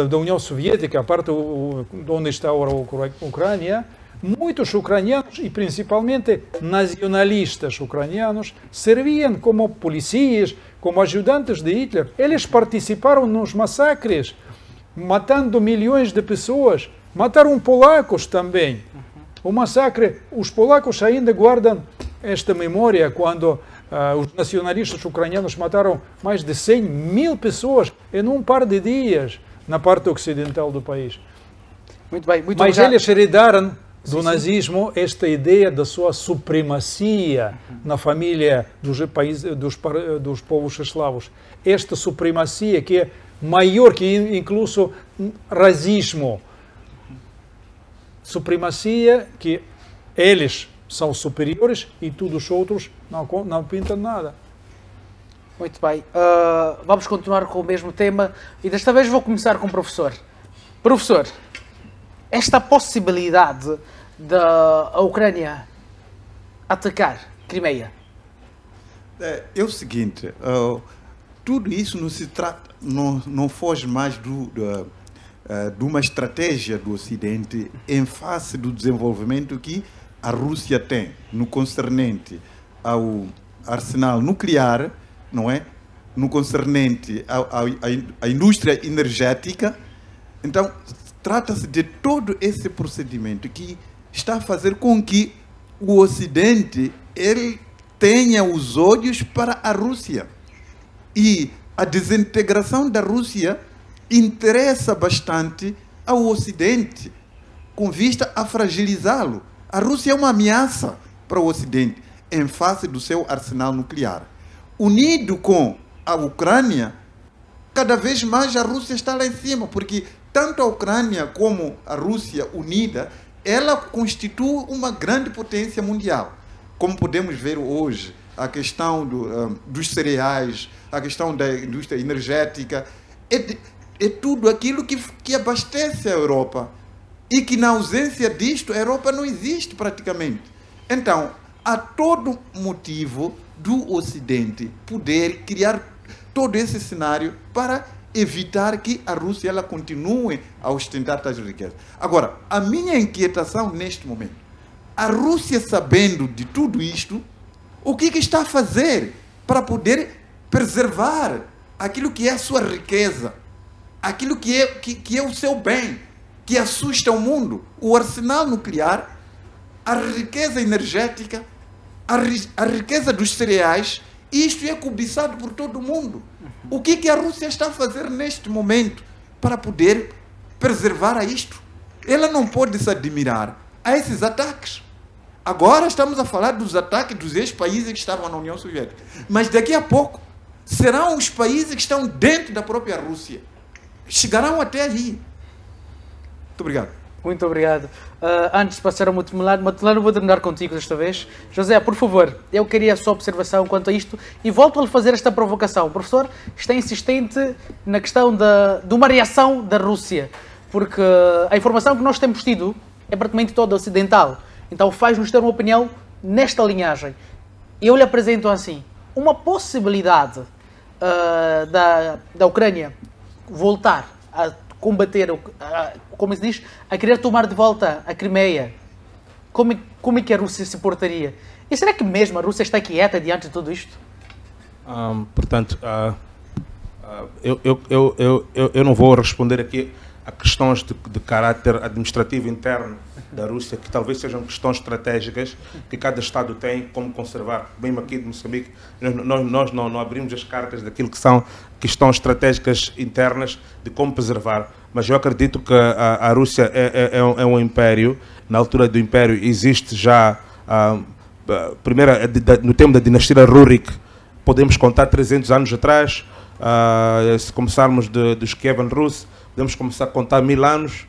da União Soviética, a parte onde está agora a Ucrânia, muitos ucranianos, e principalmente nacionalistas ucranianos, serviam como policiais, como ajudantes de Hitler. Eles participaram nos massacres, matando milhões de pessoas. Mataram polacos também. O massacre, os polacos ainda guardam esta memória quando os nacionalistas ucranianos mataram mais de 100.000 pessoas em um par de dias na parte ocidental do país. Muito bem, muito Mas eles heredaram do nazismo esta ideia da sua supremacia na família dos povos eslavos. Esta supremacia que é maior que incluso racismo. Supremacia que eles são superiores e todos os outros não pintam nada. Muito bem. Vamos continuar com o mesmo tema e desta vez vou começar com o professor. Professor, esta possibilidade da Ucrânia atacar Crimeia? É o seguinte, tudo isso não se trata, não foge mais de uma estratégia do Ocidente em face do desenvolvimento que a Rússia tem no concernente ao arsenal nuclear, não é? No concernente à indústria energética. Então, trata-se de todo esse procedimento que está a fazer com que o Ocidente ele tenha os olhos para a Rússia. E a desintegração da Rússia interessa bastante ao Ocidente, com vista a fragilizá-lo. A Rússia é uma ameaça para o Ocidente em face do seu arsenal nuclear. Unido com a Ucrânia, cada vez mais a Rússia está lá em cima, porque tanto a Ucrânia como a Rússia unida, ela constitui uma grande potência mundial. Como podemos ver hoje, a questão dos cereais, a questão da indústria energética, é tudo aquilo que abastece a Europa. E que na ausência disto, a Europa não existe praticamente. Então, há todo motivo do Ocidente poder criar todo esse cenário para evitar que a Rússia ela continue a ostentar tais riquezas. Agora, a minha inquietação neste momento, a Rússia sabendo de tudo isto, o que está a fazer para poder preservar aquilo que é a sua riqueza, aquilo que é o seu bem, que assusta o mundo, o arsenal nuclear, a riqueza energética, a riqueza dos cereais. Isto é cobiçado por todo mundo. O que a Rússia está a fazer neste momento para poder preservar a isto? Ela não pode se admirar a esses ataques. Agora estamos a falar dos ataques dos ex-países que estavam na União Soviética. Mas daqui a pouco serão os países que estão dentro da própria Rússia. Chegarão até aí. Muito obrigado. Muito obrigado. Antes de passar ao Matelano, vou terminar contigo desta vez. José, por favor, eu queria a sua observação quanto a isto e volto a lhe fazer esta provocação. O professor está insistente na questão de uma reação da Rússia, porque a informação que nós temos tido é praticamente toda ocidental. Então faz-nos ter uma opinião nesta linhagem. Eu lhe apresento assim, uma possibilidade da Ucrânia voltar a combater, como se diz, a querer tomar de volta a Crimeia. Como é que a Rússia se portaria? E será que mesmo a Rússia está quieta diante de tudo isto? Portanto, eu não vou responder aqui a questões de caráter administrativo interno da Rússia, que talvez sejam questões estratégicas que cada Estado tem como conservar. Bem aqui de Moçambique, nós não abrimos as cartas daquilo que são questões estratégicas internas de como preservar. Mas eu acredito que a Rússia é um império. Na altura do império existe já, primeiro, no tempo da dinastia Rurik, podemos contar 300 anos atrás. Se começarmos dos Kievan Rus, podemos começar a contar 1000 anos.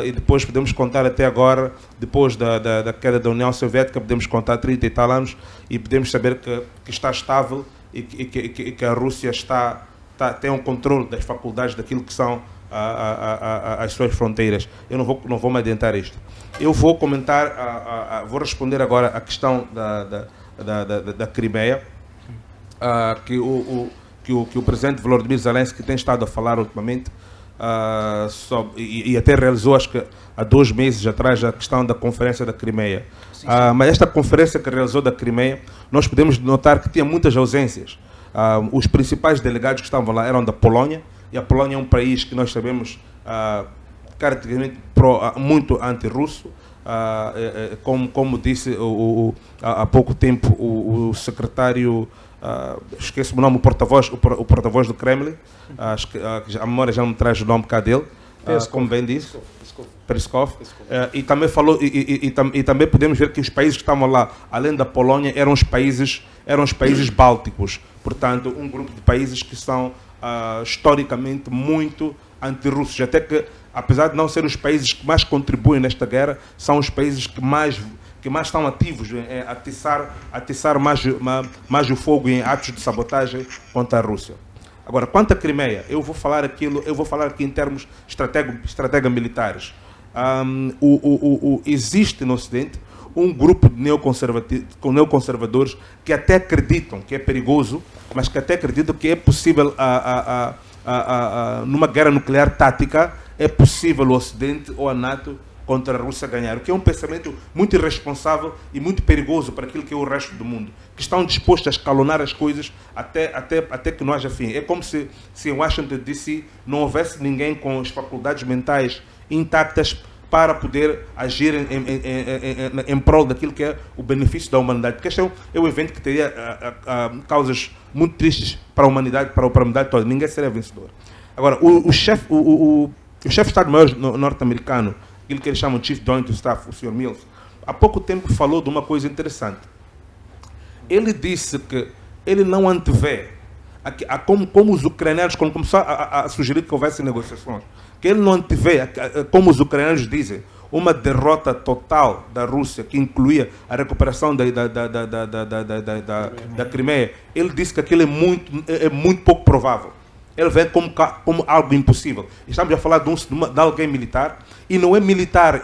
E depois podemos contar até agora, depois da queda da União Soviética, podemos contar 30 e tal anos e podemos saber que está estável e que a Rússia tem um controle das faculdades daquilo que são as suas fronteiras. Eu não vou me adiantar isto. Eu vou comentar, vou responder agora à questão da Crimeia, que o presidente Volodymyr Zelensky tem estado a falar ultimamente. E até realizou, acho que há 2 meses atrás, a questão da Conferência da Crimeia. Mas esta conferência que realizou da Crimeia, nós podemos notar que tinha muitas ausências. Os principais delegados que estavam lá eram da Polónia, e a Polónia é um país que nós sabemos caracteristicamente muito anti-russo. Como disse há pouco tempo o secretário, esqueço o nome, o porta-voz do Kremlin, acho que a memória já não me traz o nome cá dele, como bem disse, Peskov, e também falou, e também podemos ver que os países que estavam lá, além da Polónia, eram os países bálticos, portanto, um grupo de países que são historicamente muito anti-russos, até que, apesar de não ser os países que mais contribuem nesta guerra, são os países que mais estão ativos em atiçar mais o fogo em atos de sabotagem contra a Rússia. Agora, quanto à Crimeia, eu vou falar aqui em termos estratégia militares. Existe no Ocidente um grupo de neoconservadores que até acreditam que é perigoso, mas que até acreditam que é possível, numa guerra nuclear tática, é possível o Ocidente ou a NATO contra a Rússia ganhar, o que é um pensamento muito irresponsável e muito perigoso para aquilo que é o resto do mundo, que estão dispostos a escalonar as coisas até que não haja fim. É como se em Washington DC não houvesse ninguém com as faculdades mentais intactas para poder agir em prol daquilo que é o benefício da humanidade, porque este é um evento que teria causas muito tristes para a humanidade, para a humanidade toda. Ninguém seria vencedor. Agora, o chefe de Estado-Maior norte-americano, aquilo que eles chamam de Chief Joint of Staff, o Sr. Mills, há pouco tempo falou de uma coisa interessante. Ele disse que ele não antevê como os ucranianos, quando começou a sugerir que houvesse negociações, que ele não antevê, como os ucranianos dizem, uma derrota total da Rússia, que incluía a recuperação da Crimeia, ele disse que aquilo é muito pouco provável. Ele vê como algo impossível. Estamos a falar de alguém militar, e não é militar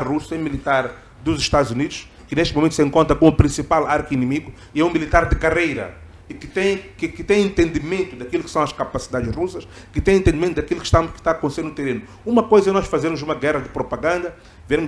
russo, é militar dos Estados Unidos, que neste momento se encontra como o principal arqui-inimigo, e é um militar de carreira, e que tem entendimento daquilo que são as capacidades russas, que tem entendimento daquilo que está acontecendo no terreno. Uma coisa é nós fazermos uma guerra de propaganda,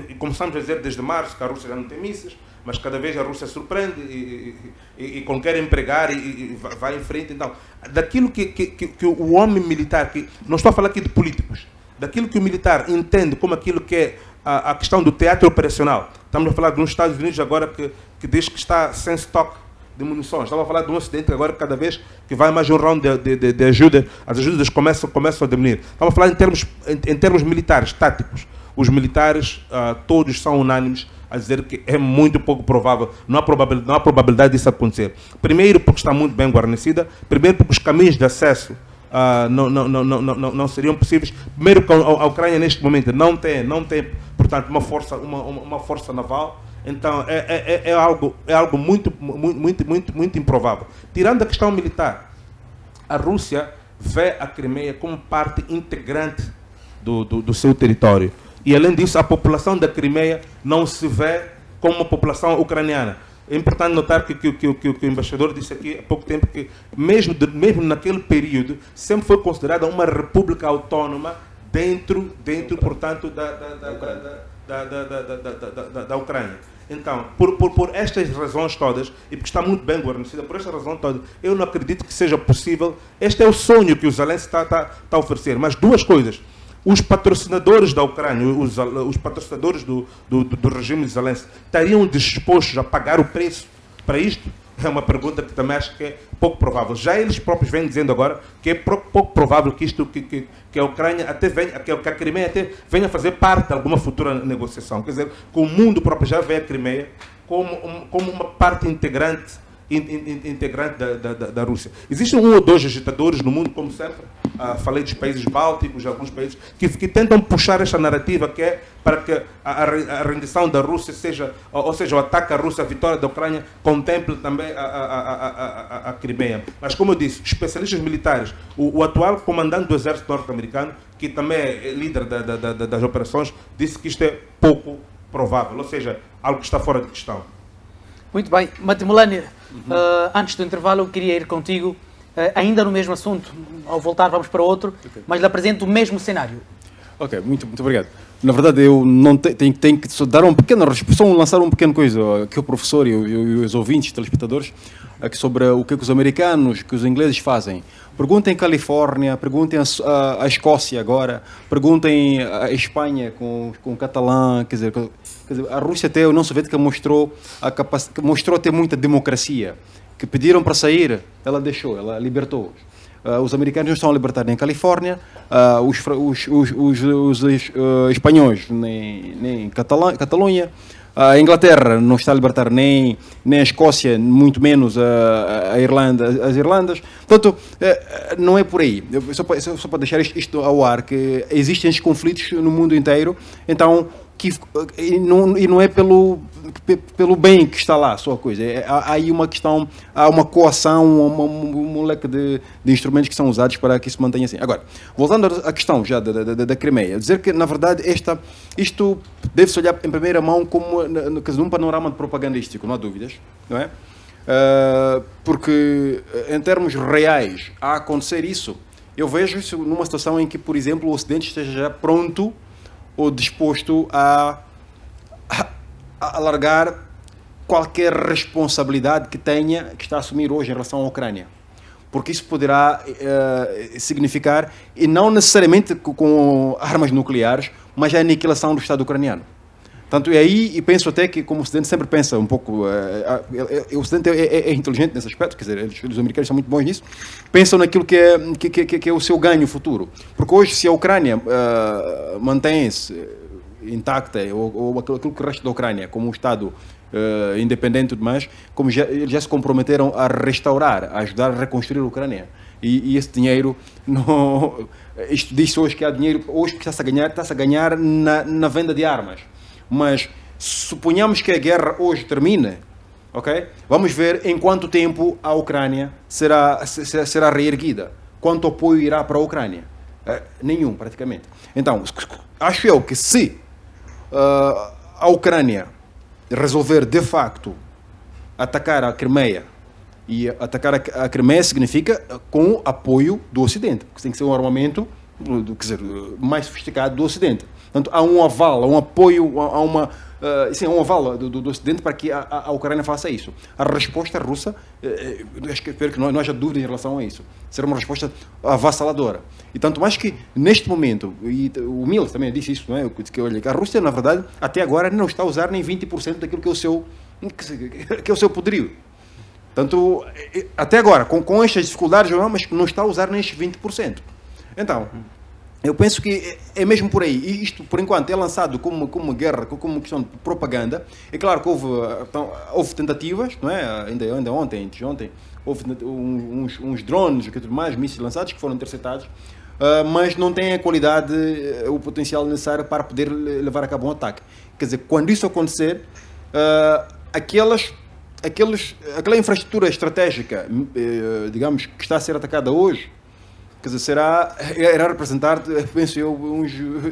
e começamos a dizer desde março que a Rússia já não tem mísseis, mas cada vez a Rússia surpreende e quer empregar e vai em frente. Então, daquilo que o homem militar, não estou a falar aqui de políticos, daquilo que o militar entende como aquilo que é a questão do teatro operacional. Estamos a falar de uns Estados Unidos agora que diz que está sem estoque de munições. Estava a falar de um acidente agora, cada vez que vai mais um round de ajuda, as ajudas começam a diminuir. Estava a falar em termos militares, táticos. Os militares, todos são unânimes a dizer que é muito pouco provável, não há probabilidade disso acontecer. Primeiro, porque está muito bem guarnecida. Primeiro, porque os caminhos de acesso não seriam possíveis. Primeiro, porque a Ucrânia, neste momento, não tem portanto, uma força naval. Então, é algo muito improvável. Tirando a questão militar, a Rússia vê a Crimeia como parte integrante do seu território. E, além disso, a população da Crimeia não se vê como uma população ucraniana. É importante notar que o embaixador disse aqui há pouco tempo que, mesmo naquele período, sempre foi considerada uma república autónoma dentro portanto, da Ucrânia. Então, por estas razões todas, e porque está muito bem guarnecida, por esta razão toda, eu não acredito que seja possível. Este é o sonho que o Zelensky está a oferecer. Mas duas coisas. Os patrocinadores da Ucrânia, os patrocinadores do regime de Zelensky, estariam dispostos a pagar o preço para isto? É uma pergunta que também acho que é pouco provável. Já eles próprios vêm dizendo agora que é pouco provável que a Ucrânia até venha, que a Crimeia até venha a fazer parte de alguma futura negociação. Quer dizer, que o mundo próprio já vê a Crimeia como uma parte integrante da Rússia. Existem um ou dois agitadores no mundo, como sempre, falei dos países bálticos, alguns países, que tentam puxar esta narrativa que é para que a rendição da Rússia seja, ou seja, o ataque à Rússia, a vitória da Ucrânia, contemple também a Crimeia. Mas, como eu disse, especialistas militares, o atual comandante do exército norte-americano, que também é líder das operações, disse que isto é pouco provável, ou seja, algo que está fora de questão. Muito bem. Matimulani, antes do intervalo eu queria ir contigo, ainda no mesmo assunto. Ao voltar vamos para outro, mas lhe apresento o mesmo cenário. Ok, muito obrigado. Na verdade, eu não tenho que só dar uma pequena resposta, lançar uma pequena coisa aqui o professor e os ouvintes, telespectadores, aqui sobre o que os americanos, que os ingleses fazem. Perguntem a Califórnia, perguntem a Escócia agora, perguntem a Espanha com o catalã, quer dizer, a Rússia até a União Soviética mostrou ter muita democracia, que pediram para sair, ela deixou, ela libertou. Os americanos não estão a libertar nem a Califórnia, os espanhóis nem Catalunha, a Inglaterra não está a libertar nem a Escócia, muito menos a Irlanda, as Irlandas. Portanto, não é por aí. Só para deixar isto ao ar, que existem estes conflitos no mundo inteiro, então, e não é pelo bem que está lá, só a coisa. Há aí uma questão, há uma coação, um leque de instrumentos que são usados para que isso mantenha assim. Agora, voltando à questão já da Crimeia, dizer que, na verdade, isto deve-se olhar em primeira mão como num panorama propagandístico, não há dúvidas, não é? Porque, em termos reais, a acontecer isso, eu vejo isso numa situação em que, por exemplo, o Ocidente esteja já pronto ou disposto a alargar qualquer responsabilidade que está a assumir hoje em relação à Ucrânia. Porque isso poderá significar, e não necessariamente com armas nucleares, mas a aniquilação do Estado ucraniano. Tanto é aí, e penso até que, como o Ocidente sempre pensa um pouco, o Ocidente é inteligente nesse aspecto, quer dizer, os americanos são muito bons nisso, pensam naquilo que é o seu ganho futuro. Porque hoje, se a Ucrânia mantém-se intacta, ou aquilo que resta da Ucrânia, como um Estado independente e demais, como eles já se comprometeram a restaurar, a ajudar a reconstruir a Ucrânia. E esse dinheiro, isto diz hoje que há dinheiro, hoje que está-se a ganhar na venda de armas. Mas suponhamos que a guerra hoje termine, ok? Vamos ver em quanto tempo a Ucrânia será reerguida. Quanto apoio irá para a Ucrânia? Nenhum, praticamente. Então, acho eu que se a Ucrânia resolver de facto atacar a Crimeia, e atacar a Crimeia significa com apoio do Ocidente, porque tem que ser um armamento, quer dizer, mais sofisticado do Ocidente. Portanto, há um aval, há um apoio, há um aval do Ocidente para que a Ucrânia faça isso. A resposta russa, espero que não haja dúvida em relação a isso, será uma resposta avassaladora. E tanto mais que, neste momento, e o Mills também disse isso, não é? Que a Rússia, na verdade, até agora não está a usar nem 20% daquilo que é o seu poderio. Portanto, até agora, com estas dificuldades, mas não está a usar nem estes 20%. Então, eu penso que é mesmo por aí. E isto, por enquanto, é lançado como uma guerra, como uma questão de propaganda. É claro que houve tentativas, não é? Ainda ontem, houve uns drones e tudo mais, mísseis lançados, que foram interceptados, mas não têm a qualidade, o potencial necessário para poder levar a cabo um ataque. Quer dizer, quando isso acontecer, aquela infraestrutura estratégica, digamos, que está a ser atacada hoje, quer dizer, irá representar, penso eu,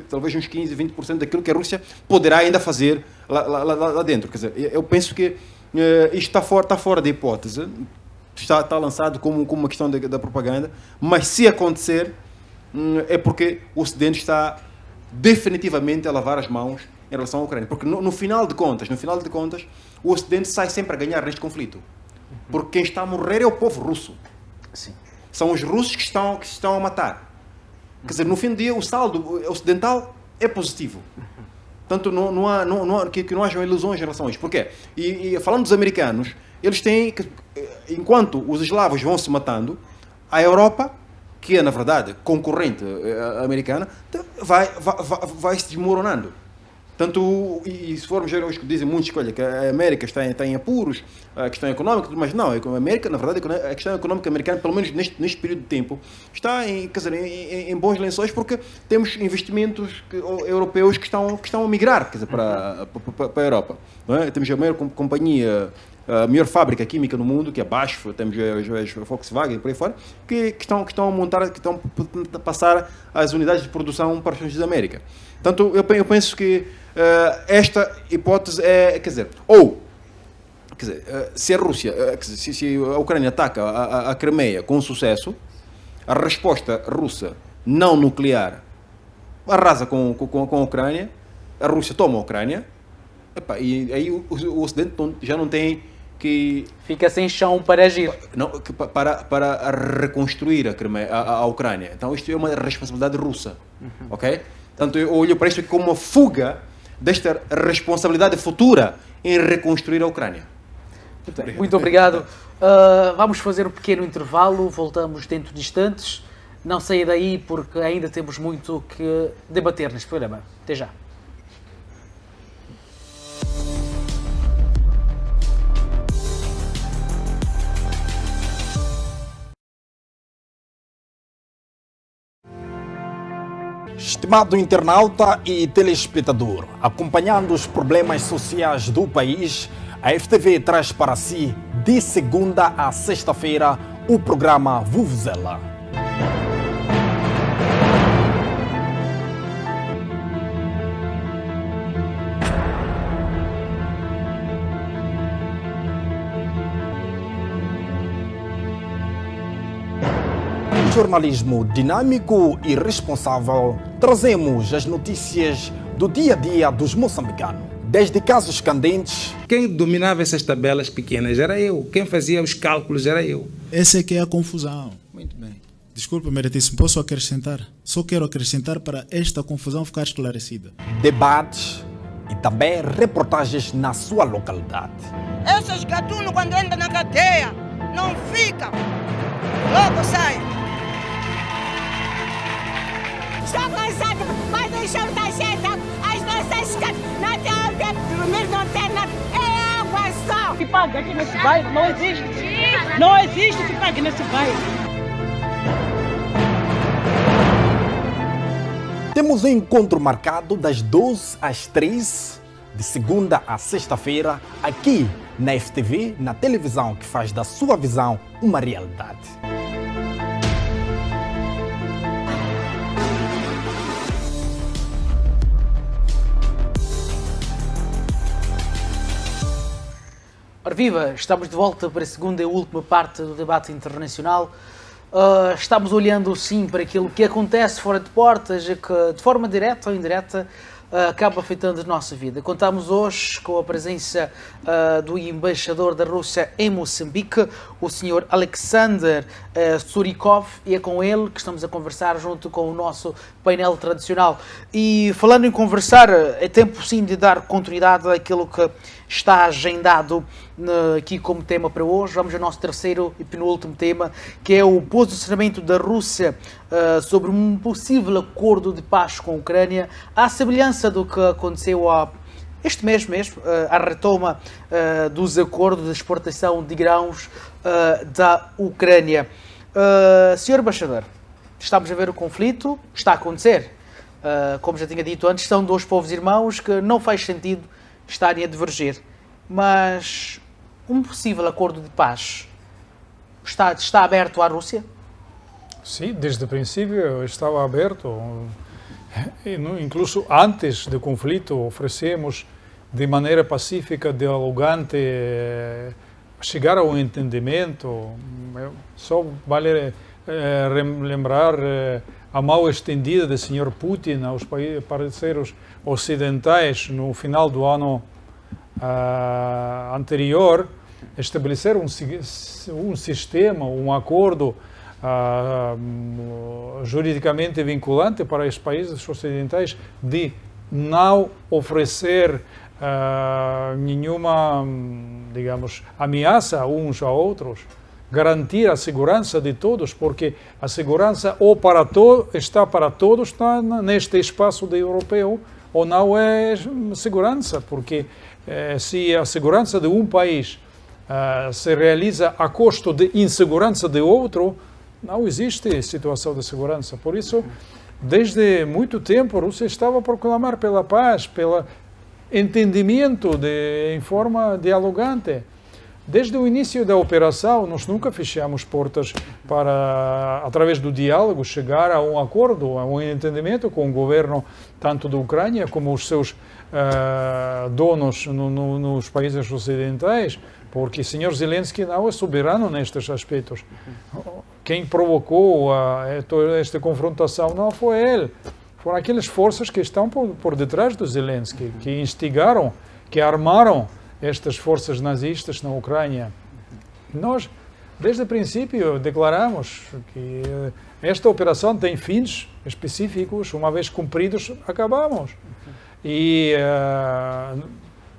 talvez uns 15, 20% daquilo que a Rússia poderá ainda fazer lá dentro. Quer dizer, eu penso que isto está fora de hipótese, está lançado como uma questão da propaganda, mas se acontecer, é porque o Ocidente está definitivamente a lavar as mãos em relação à Ucrânia. Porque no final de contas, o Ocidente sai sempre a ganhar neste conflito. Porque quem está a morrer é o povo russo. Sim. São os russos que estão a matar. Quer dizer, no fim do dia, o saldo ocidental é positivo. Portanto, que não hajam ilusões em relação a isto. Porquê? E falando dos americanos, eles têm, enquanto os eslavos vão se matando, a Europa, que é, na verdade, concorrente americana, vai se desmoronando. Tanto, e se formos ver hoje que dizem muitos que a América está em apuros, a questão económica, mas não, a América, na verdade, a questão económica americana, pelo menos neste período de tempo, está em bons lençóis, porque temos investimentos europeus que estão a migrar, quer dizer, para a Europa. Não é? Temos a maior companhia, a maior fábrica química no mundo, que é a BASF, temos a Volkswagen, por aí fora, que estão a montar, que estão a passar as unidades de produção para os Estados Unidos da América. Portanto, eu penso que esta hipótese é, se a Rússia, se a Ucrânia ataca a Crimeia com sucesso, a resposta russa não nuclear arrasa com a Ucrânia, a Rússia toma a Ucrânia, e aí o Ocidente já não tem que... Fica sem chão para agir. Não, para reconstruir a Ucrânia. Então isto é uma responsabilidade russa, ok? Portanto, eu olho para isto como uma fuga desta responsabilidade futura em reconstruir a Ucrânia. Muito obrigado. Vamos fazer um pequeno intervalo, voltamos dentro de instantes. Não saia daí porque ainda temos muito que debater neste programa. Até já. Estimado internauta e telespectador, acompanhando os problemas sociais do país, a FTV traz para si, de segunda a sexta-feira, o programa Vuvuzela. Jornalismo dinâmico e responsável, trazemos as notícias do dia a dia dos moçambicanos. Desde casos candentes... Quem dominava essas tabelas pequenas era eu. Quem fazia os cálculos era eu. Essa é que é a confusão. Muito bem. Desculpa, meritíssimo, posso acrescentar? Só quero acrescentar para esta confusão ficar esclarecida. Debates e também reportagens na sua localidade. Esses gatunos, quando entram na cadeia, não ficam. Logo saem. Estou cansado, mas deixamos da gente as nossas sotaque aqui nesse bairro, não existe. Não existe sotaque nesse bairro. Temos um encontro marcado das 12 às 3, de segunda a sexta-feira, aqui na FTV, na televisão que faz da sua visão uma realidade. Ora viva, estamos de volta para a segunda e última parte do debate internacional. Estamos olhando sim para aquilo que acontece fora de portas e que de forma direta ou indireta acaba afetando a nossa vida. Contamos hoje com a presença do embaixador da Rússia em Moçambique, o Sr. Alexander Surikov, e é com ele que estamos a conversar junto com o nosso painel tradicional. E falando em conversar, é tempo sim de dar continuidade àquilo que está agendado aqui como tema para hoje. Vamos ao nosso terceiro e penúltimo tema, que é o posicionamento da Rússia sobre um possível acordo de paz com a Ucrânia, à semelhança do que aconteceu este mês mesmo, a retoma dos acordos de exportação de grãos da Ucrânia. Senhor Embaixador, estamos a ver o conflito, está a acontecer. Como já tinha dito antes, são dois povos irmãos que não faz sentido estarem a divergir, mas um possível acordo de paz está aberto à Rússia? Sim, desde o princípio estava aberto. Incluso antes do conflito oferecemos de maneira pacífica, dialogante, chegar a um entendimento. Só vale lembrar a mão estendida do Sr. Putin aos parceiros ocidentais no final do ano anterior, estabelecer um sistema, um acordo juridicamente vinculante para os países ocidentais de não oferecer nenhuma, digamos, ameaça uns a outros, garantir a segurança de todos, porque a segurança ou está para todos neste espaço europeu, ou não é segurança, porque se a segurança de um país se realiza a custo de insegurança de outro, não existe situação de segurança. Por isso, desde muito tempo, a Rússia estava a proclamar pela paz, pelo entendimento em forma dialogante. Desde o início da operação, nós nunca fechamos portas para, através do diálogo, chegar a um acordo, a um entendimento com o governo, tanto da Ucrânia como os seus donos nos países ocidentais, porque o Sr. Zelensky não é soberano nestes aspectos. Quem provocou esta confrontação não foi ele, foram aquelas forças que estão por detrás do Zelensky, que instigaram, que armaram estas forças nazistas na Ucrânia. Nós, desde o princípio, declaramos que esta operação tem fins específicos, uma vez cumpridos, acabamos. E,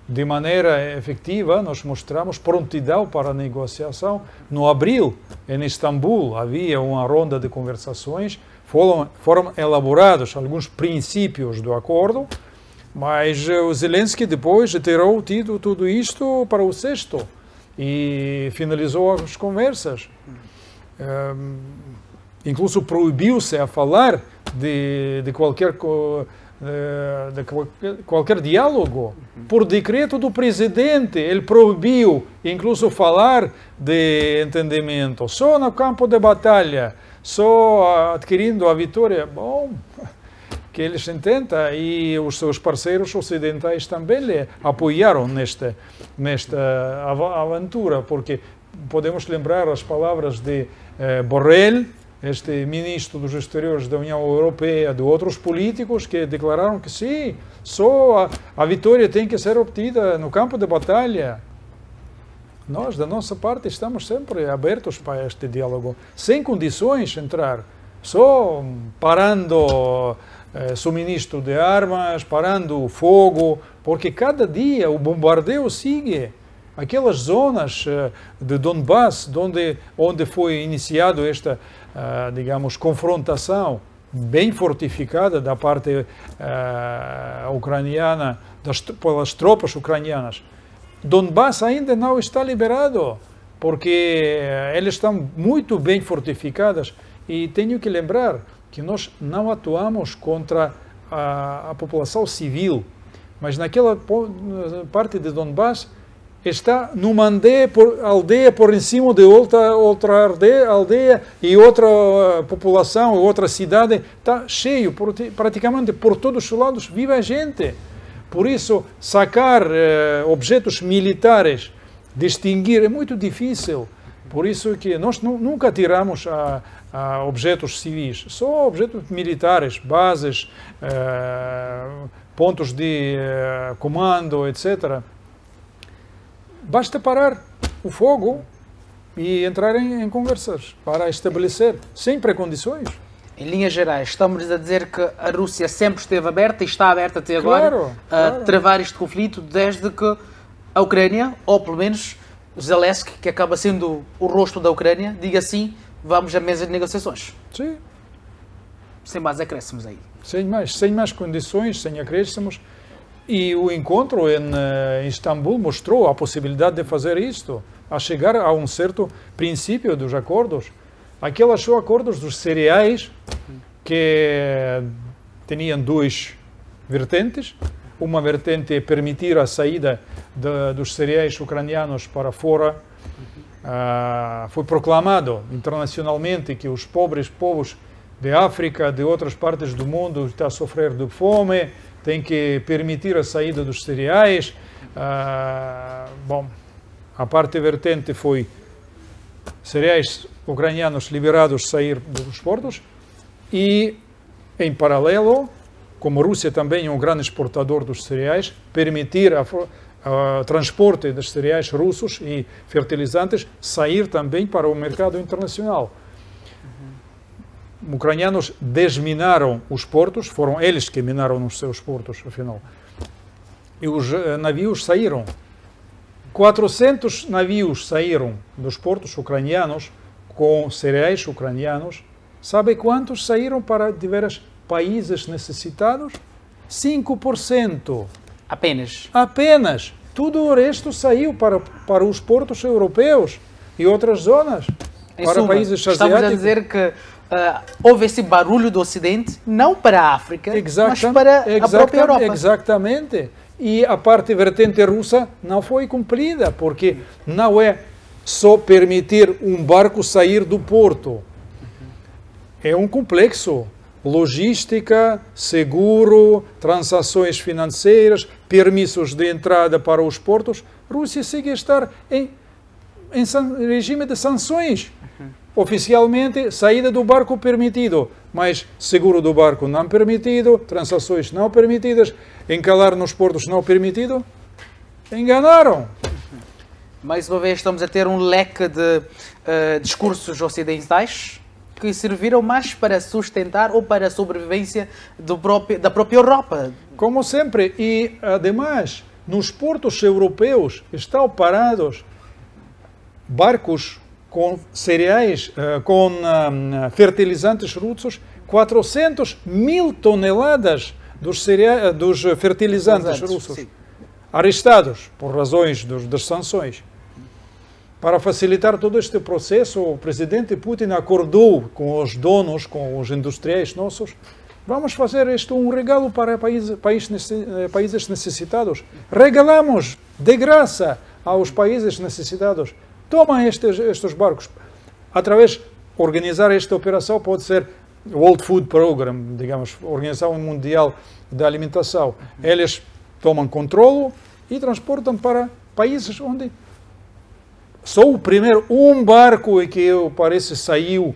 de maneira efetiva, nós mostramos prontidão para a negociação. No abril, em Istambul, havia uma ronda de conversações, foram elaborados alguns princípios do acordo, mas o Zelensky depois tirou tudo isto para o cesto e finalizou as conversas. Incluso proibiu-se a falar de qualquer diálogo. Por decreto do presidente, ele proibiu incluso falar de entendimento. Só no campo de batalha, só adquirindo a vitória. Bom, que eles tentam, e os seus parceiros ocidentais também lhe apoiaram nesta aventura, porque podemos lembrar as palavras de Borrell, este ministro dos Exteriores da União Europeia, de outros políticos que declararam que sim, só a vitória tem que ser obtida no campo de batalha. Nós, da nossa parte, estamos sempre abertos para este diálogo, sem condições de entrar, só parando suministro de armas, parando o fogo, porque cada dia o bombardeio sigue. Aquelas zonas de Donbass, onde foi iniciado esta, digamos, confrontação bem fortificada da parte ucraniana, pelas tropas ucranianas, Donbass ainda não está liberado, porque eles estão muito bem fortificadas. E tenho que lembrar que nós não atuamos contra a população civil, mas naquela parte de Donbass está numa aldeia por em cima de outra aldeia e outra população, outra cidade, está cheio, praticamente por todos os lados vive a gente. Por isso, sacar objetos militares, distinguir, é muito difícil. Por isso que nós nunca tiramos a objetos civis, só objetos militares, bases, pontos de comando, etc. Basta parar o fogo e entrar em conversas para estabelecer, sem precondições. Em linhas gerais, estamos a dizer que a Rússia sempre esteve aberta e está aberta até agora a travar este conflito desde que a Ucrânia, ou pelo menos Zelensky, que acaba sendo o rosto da Ucrânia, diga assim, vamos à mesa de negociações. Sim. Sem mais acréscimos aí. Sem mais condições, sem acréscimos. E o encontro em Istambul mostrou a possibilidade de fazer isto, a chegar a um certo princípio dos acordos. Aqueles acordos dos cereais que tinham duas vertentes. Uma vertente é permitir a saída dos cereais ucranianos para fora. Foi proclamado internacionalmente que os pobres povos de África, de outras partes do mundo, estão a sofrer de fome, tem que permitir a saída dos cereais. Bom, a parte vertente foi cereais ucranianos liberados sair dos portos e, em paralelo, como a Rússia também é um grande exportador dos cereais, permitir o transporte dos cereais russos e fertilizantes sair também para o mercado internacional. Ucranianos desminaram os portos, foram eles que minaram os seus portos, afinal. E os navios saíram. 400 navios saíram dos portos ucranianos com cereais ucranianos. Sabe quantos saíram para diversos países necessitados? 5%. Apenas. Apenas. Tudo o resto saiu para os portos europeus e outras zonas. Em para suma, países asiáticos. Estamos a dizer que houve esse barulho do Ocidente, não para a África, mas para a própria Europa. Exatamente. E a parte vertente russa não foi cumprida, porque não é só permitir um barco sair do porto. É um complexo. Logística, seguro, transações financeiras, permissos de entrada para os portos. A Rússia segue a estar em regime de sanções. Oficialmente, saída do barco permitido, mas seguro do barco não permitido, transações não permitidas, encalar nos portos não permitido. Enganaram. Mais uma vez estamos a ter um leque de discursos ocidentais que serviram mais para sustentar ou para a sobrevivência da própria Europa. Como sempre, e ademais, nos portos europeus estão parados barcos com cereais, com fertilizantes russos, 400 mil toneladas dos fertilizantes russos, sim, arrestados por razões das sanções. Para facilitar todo este processo, o presidente Putin acordou com os donos, com os industriais nossos, vamos fazer isto um regalo para países necessitados. Regalamos de graça aos países necessitados. Tomam estes barcos. Através organizar esta operação pode ser o World Food Program, digamos, Organização Mundial da Alimentação. Eles tomam controle e transportam para países onde só o primeiro, um barco que parece saiu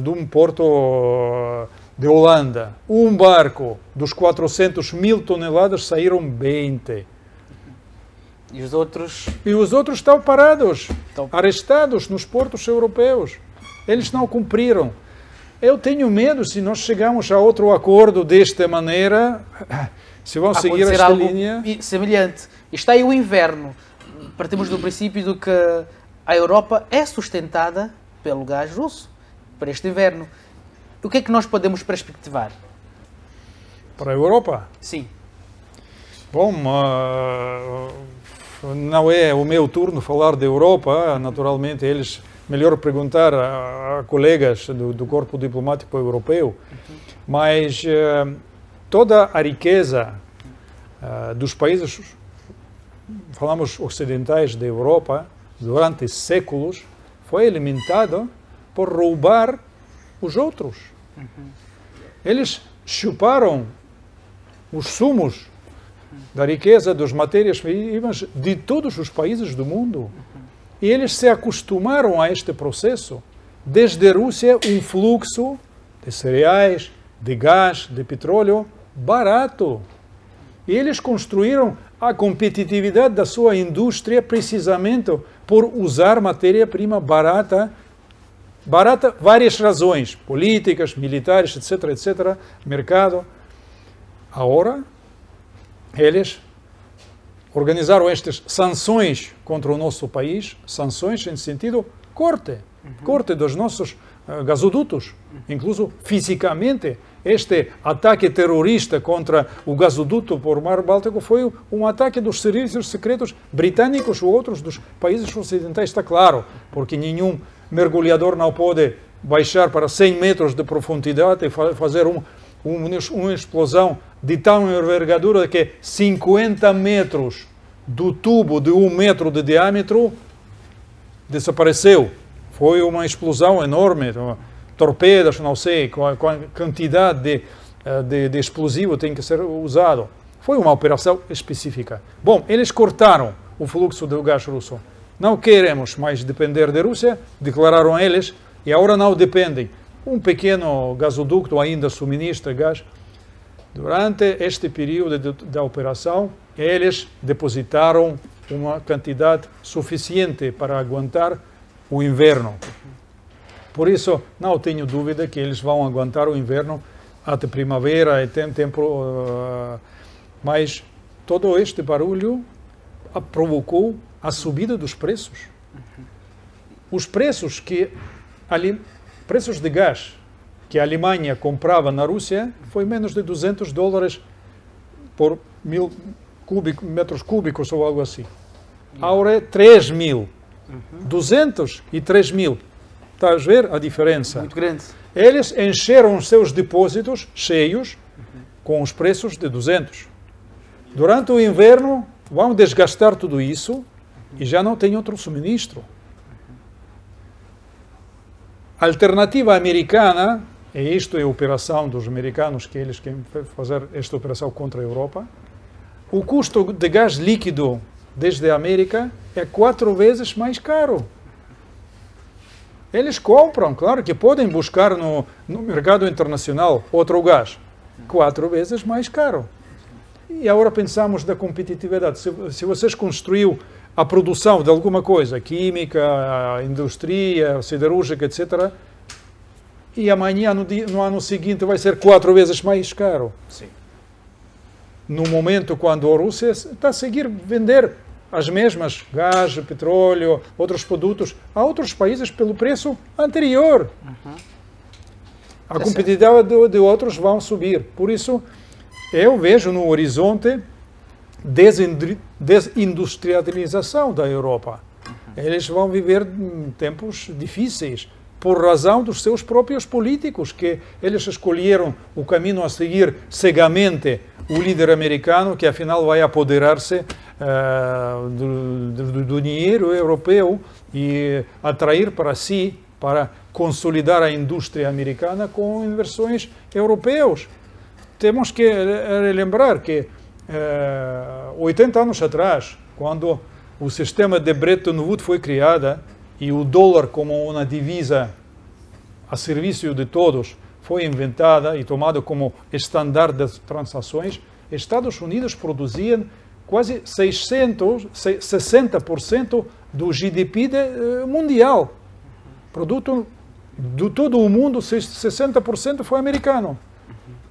de um porto de Holanda. Um barco dos 400 mil toneladas saíram 20. E os outros? E os outros estão parados, arrestados nos portos europeus. Eles não cumpriram. Eu tenho medo, se nós chegamos a outro acordo desta maneira, se vão seguir esta linha... semelhante. Está aí o inverno. Partimos do princípio de que a Europa é sustentada pelo gás russo para este inverno. O que é que nós podemos perspectivar? Para a Europa? Sim. Bom, não é o meu turno falar da Europa, naturalmente eles melhor perguntar a colegas do corpo diplomático europeu, mas toda a riqueza dos países, falamos ocidentais da Europa, durante séculos, foi alimentada por roubar os outros. Eles chuparam os sumos da riqueza das matérias-primas de todos os países do mundo. E eles se acostumaram a este processo. Desde a Rússia, um fluxo de cereais, de gás, de petróleo barato. E eles construíram a competitividade da sua indústria precisamente por usar matéria-prima barata. Barata, várias razões, políticas, militares, etc., etc., mercado. Agora, eles organizaram estas sanções contra o nosso país, sanções em sentido corte dos nossos gasodutos, incluso fisicamente. Este ataque terrorista contra o gasoduto por Mar Báltico foi um ataque dos serviços secretos britânicos ou outros dos países ocidentais, está claro, porque nenhum mergulhador não pode baixar para 100 metros de profundidade e fazer uma explosão de tal envergadura que 50 metros do tubo de 1 metro de diâmetro desapareceu. Foi uma explosão enorme, torpedas, não sei, com a quantidade de explosivo tem que ser usado. Foi uma operação específica. Bom, eles cortaram o fluxo do gás russo. Não queremos mais depender da Rússia, declararam eles, e agora não dependem. Um pequeno gasoduto ainda suministra gás. Durante este período da operação, eles depositaram uma quantidade suficiente para aguentar o inverno. Por isso, não tenho dúvida que eles vão aguentar o inverno até primavera e tempo. Mas todo este barulho provocou a subida dos preços. Os preços preços de gás que a Alemanha comprava na Rússia foi menos de $200 por 1000 metros cúbicos ou algo assim. Agora é 3.000. 200 e 3.000. Estás a ver a diferença? Muito grande. Eles encheram os seus depósitos cheios com os preços de 200. Durante o inverno vão desgastar tudo isso e já não tem outro suministro. A alternativa americana, e isto é a operação dos americanos, que eles querem fazer esta operação contra a Europa, o custo de gás líquido desde a América é 4 vezes mais caro. Eles compram, claro que podem buscar no mercado internacional outro gás, 4 vezes mais caro. E agora pensamos da competitividade. Se vocês construiu a produção de alguma coisa, química, indústria, siderúrgica, etc., e amanhã, no ano seguinte, vai ser 4 vezes mais caro. Sim. No momento quando a Rússia está a seguir vender as mesmas, gás, petróleo, outros produtos, a outros países pelo preço anterior. A competitividade de outros vão subir. Por isso, eu vejo no horizonte desindustrialização da Europa. Eles vão viver tempos difíceis por razão dos seus próprios políticos, que eles escolheram o caminho a seguir cegamente, o líder americano, que afinal vai apoderar-se do dinheiro europeu e atrair para si, para consolidar a indústria americana com inversões europeias. Temos que lembrar que 80 anos atrás, quando o sistema de Bretton Woods foi criado e o dólar como uma divisa a serviço de todos foi inventada e tomada como estandarte das transações, Estados Unidos produziam quase 60% do GDP mundial. Produto de todo o mundo, 60% foi americano.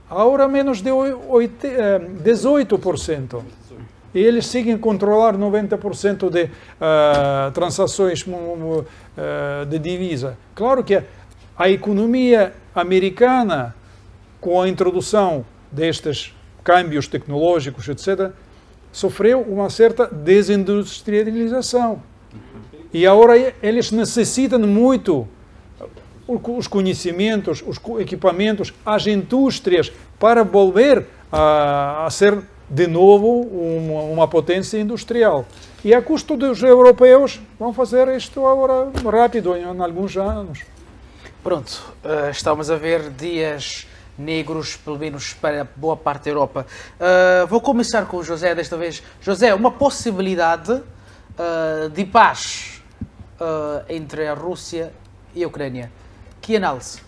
Agora menos de 18%. E eles seguem controlar 90% de transações de divisa. Claro que a economia americana, com a introdução destes câmbios tecnológicos, etc., sofreu uma certa desindustrialização. E agora eles necessitam muito os conhecimentos, os equipamentos, as indústrias para volver a ser de novo uma potência industrial. E a custo dos europeus vão fazer isto agora rápido, em alguns anos. Pronto, estamos a ver dias negros, pelo menos para boa parte da Europa. Vou começar com o José desta vez. José, uma possibilidade de paz entre a Rússia e a Ucrânia. Que análise?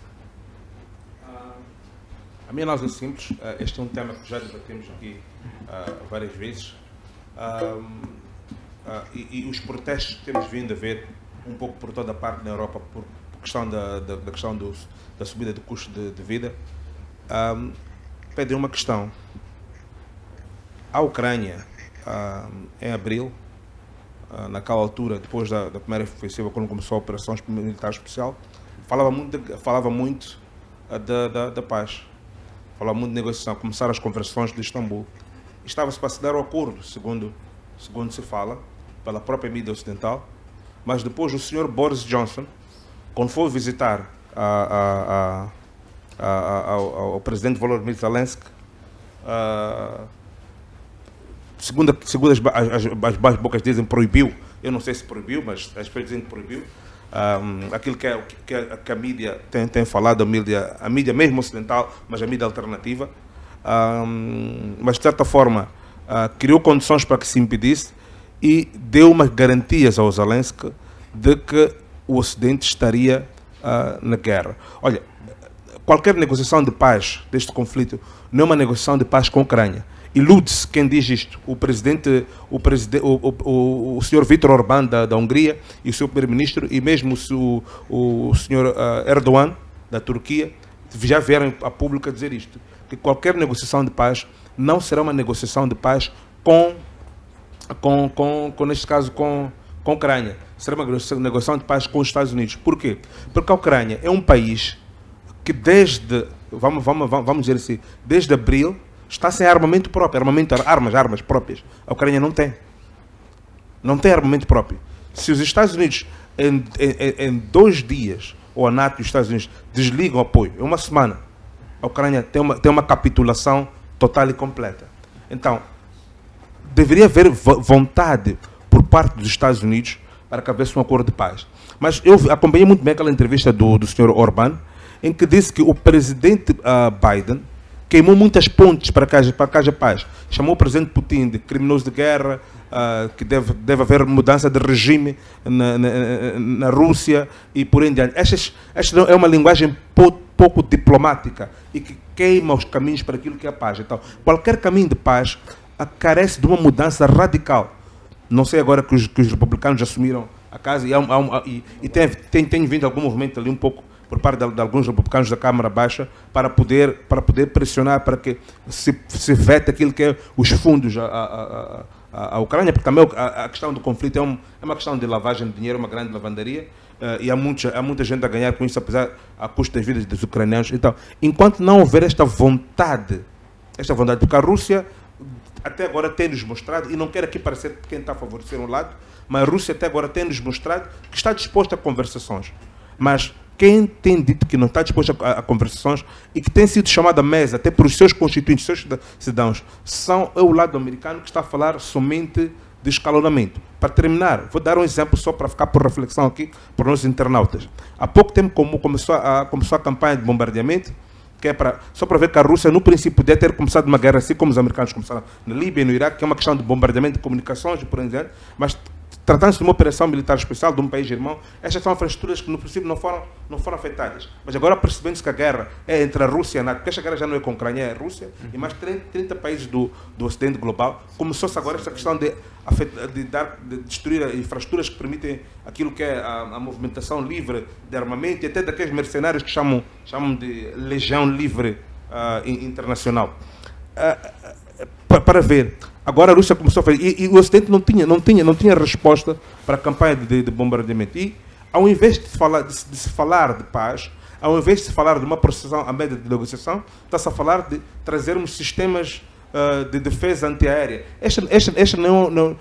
A minha análise é simples. Este é um tema que já debatemos aqui várias vezes. E os protestos que temos vindo a ver um pouco por toda a parte na Europa por questão da questão da subida do custo de vida, pedem uma questão. A Ucrânia, em abril, naquela altura, depois da primeira ofensiva, quando começou a operação militar especial, falava muito da paz, falava muito de negociação, começaram as conversões de Istambul. Estava-se para se dar o acordo, segundo se fala, pela própria mídia ocidental, mas depois o Sr. Boris Johnson, quando foi visitar ao presidente Volodymyr Zelensky, segundo as bocas dizem, proibiu, eu não sei se proibiu, mas as pessoas dizem que proibiu, aquilo que a mídia tem falado, a mídia mesmo ocidental, mas a mídia alternativa, mas de certa forma criou condições para que se impedisse e deu umas garantias ao Zelensky de que o Ocidente estaria na guerra. Olha, qualquer negociação de paz deste conflito não é uma negociação de paz com a Ucrânia. Ilude-se quem diz isto. O senhor Viktor Orbán da Hungria e o seu primeiro-ministro e mesmo o senhor Erdogan da Turquia já vieram a público a dizer isto, que qualquer negociação de paz não será uma negociação de paz neste caso, com a Ucrânia. Será uma negociação de paz com os Estados Unidos. Por quê? Porque a Ucrânia é um país que vamos dizer assim, desde abril, está sem armamento próprio, armas próprias. A Ucrânia não tem. Não tem armamento próprio. Se os Estados Unidos, em 2 dias, ou a NATO e os Estados Unidos desligam o apoio, em uma semana, a Ucrânia tem uma capitulação total e completa. Então, deveria haver vontade por parte dos Estados Unidos para que houvesse um acordo de paz. Mas eu acompanhei muito bem aquela entrevista do Sr. Orbán, em que disse que o presidente Biden queimou muitas pontes para que haja paz. Chamou o presidente Putin de criminoso de guerra, que deve haver mudança de regime na Rússia e por aí em diante. Esta é uma linguagem pouco diplomática e que queima os caminhos para aquilo que é a paz. Então, qualquer caminho de paz carece de uma mudança radical. Não sei agora que os republicanos assumiram a casa e tem vindo algum movimento ali um pouco por parte de alguns republicanos da Câmara Baixa para poder pressionar para que se vete aquilo que é os fundos à Ucrânia, porque também a questão do conflito é uma questão de lavagem de dinheiro, uma grande lavandaria, e há muita gente a ganhar com isso, apesar a custo das vidas dos ucranianos. Então, enquanto não houver esta vontade, porque a Rússia até agora tem nos mostrado, e não quero aqui parecer quem está a favorecer um lado, mas a Rússia até agora tem nos mostrado que está disposta a conversações. Mas quem tem dito que não está disposto a conversações e que tem sido chamado à mesa, até por os seus constituintes, seus cidadãos, é o lado americano que está a falar somente de escalonamento. Para terminar, vou dar um exemplo só para ficar por reflexão aqui para os nossos internautas. Há pouco tempo começou a campanha de bombardeamento, que é só para ver que a Rússia, no princípio, podia ter começado uma guerra assim como os americanos começaram na Líbia e no Iraque, que é uma questão de bombardeamento de comunicações e por aí diante, mas tratando-se de uma operação militar especial de um país irmão, estas são infraestruturas que no princípio não foram afetadas. Mas agora percebendo-se que a guerra é entre a Rússia e a NATO, porque esta guerra já não é com a Ucrânia, é a Rússia, e mais 30 países do Ocidente global, começou-se agora esta questão de destruir infraestruturas que permitem aquilo que é a movimentação livre de armamento e até daqueles mercenários que chamam de legião livre internacional. Para ver. Agora a Rússia começou a fazer, e o Ocidente não tinha resposta para a campanha de bombardeamento. E, ao invés de se falar de paz, ao invés de se falar de uma processão à média de negociação, está-se a falar de trazermos sistemas de defesa antiaérea. Este não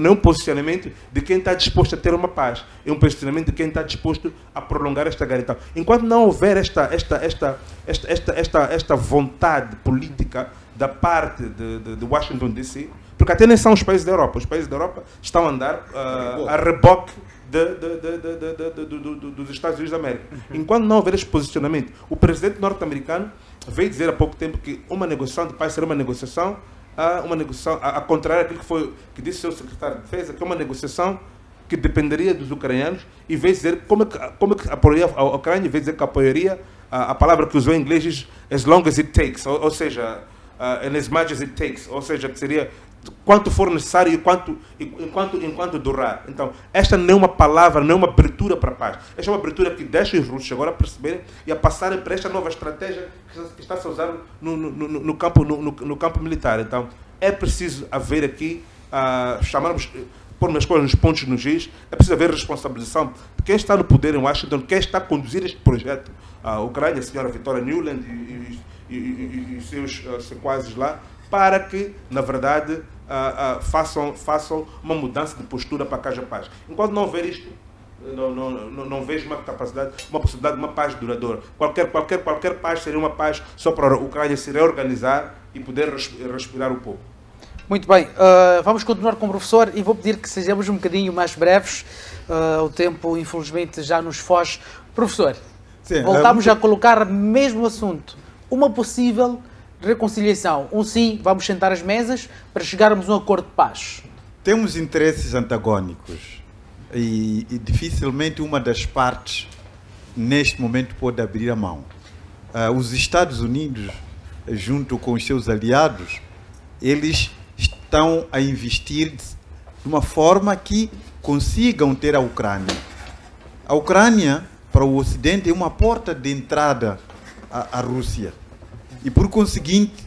é um posicionamento de quem está disposto a ter uma paz. É um posicionamento de quem está disposto a prolongar esta guerra. Então, enquanto não houver esta vontade política da parte de Washington DC, porque até nem são os países da Europa. Os países da Europa estão a andar a reboque dos Estados Unidos da América. Enquanto não houver esse posicionamento, o presidente norte-americano veio dizer há pouco tempo que uma negociação de paz será uma negociação a contrário daquilo que disse o seu secretário de Defesa, que é uma negociação que dependeria dos ucranianos, e veio dizer como é que apoiaria a Ucrânia, veio dizer que apoiaria a palavra que usou em inglês, diz as long as it takes, ou seja, and as much as it takes, ou seja, que seria quanto for necessário e enquanto durar. Então, esta não é uma palavra, não é uma abertura para a paz. Esta é uma abertura que deixa os russos agora perceberem e a passarem para esta nova estratégia que está a ser usada no campo militar. Então, é preciso haver aqui, pôr as coisas nos pontos nos is, é preciso haver responsabilização de quem está no poder em Washington, quem está a conduzir este projeto. A Ucrânia, a senhora Victoria Nuland e seus sequazes lá, para que, na verdade, façam uma mudança de postura para que haja paz. Enquanto não houver isto, não vejo uma capacidade, uma possibilidade de uma paz duradoura. Qualquer paz seria uma paz só para a Ucrânia se reorganizar e poder respirar um pouco. Muito bem, vamos continuar com o professor e vou pedir que sejamos um bocadinho mais breves. O tempo, infelizmente, já nos foge. Professor, sim, voltamos a colocar o mesmo assunto. Uma possível reconciliação. Sim, vamos sentar às mesas para chegarmos a um acordo de paz. Temos interesses antagónicos e dificilmente uma das partes, neste momento, pode abrir a mão. Os Estados Unidos, junto com os seus aliados, eles estão a investir de uma forma que consigam ter a Ucrânia. A Ucrânia, para o Ocidente, é uma porta de entrada à Rússia. E, por conseguinte,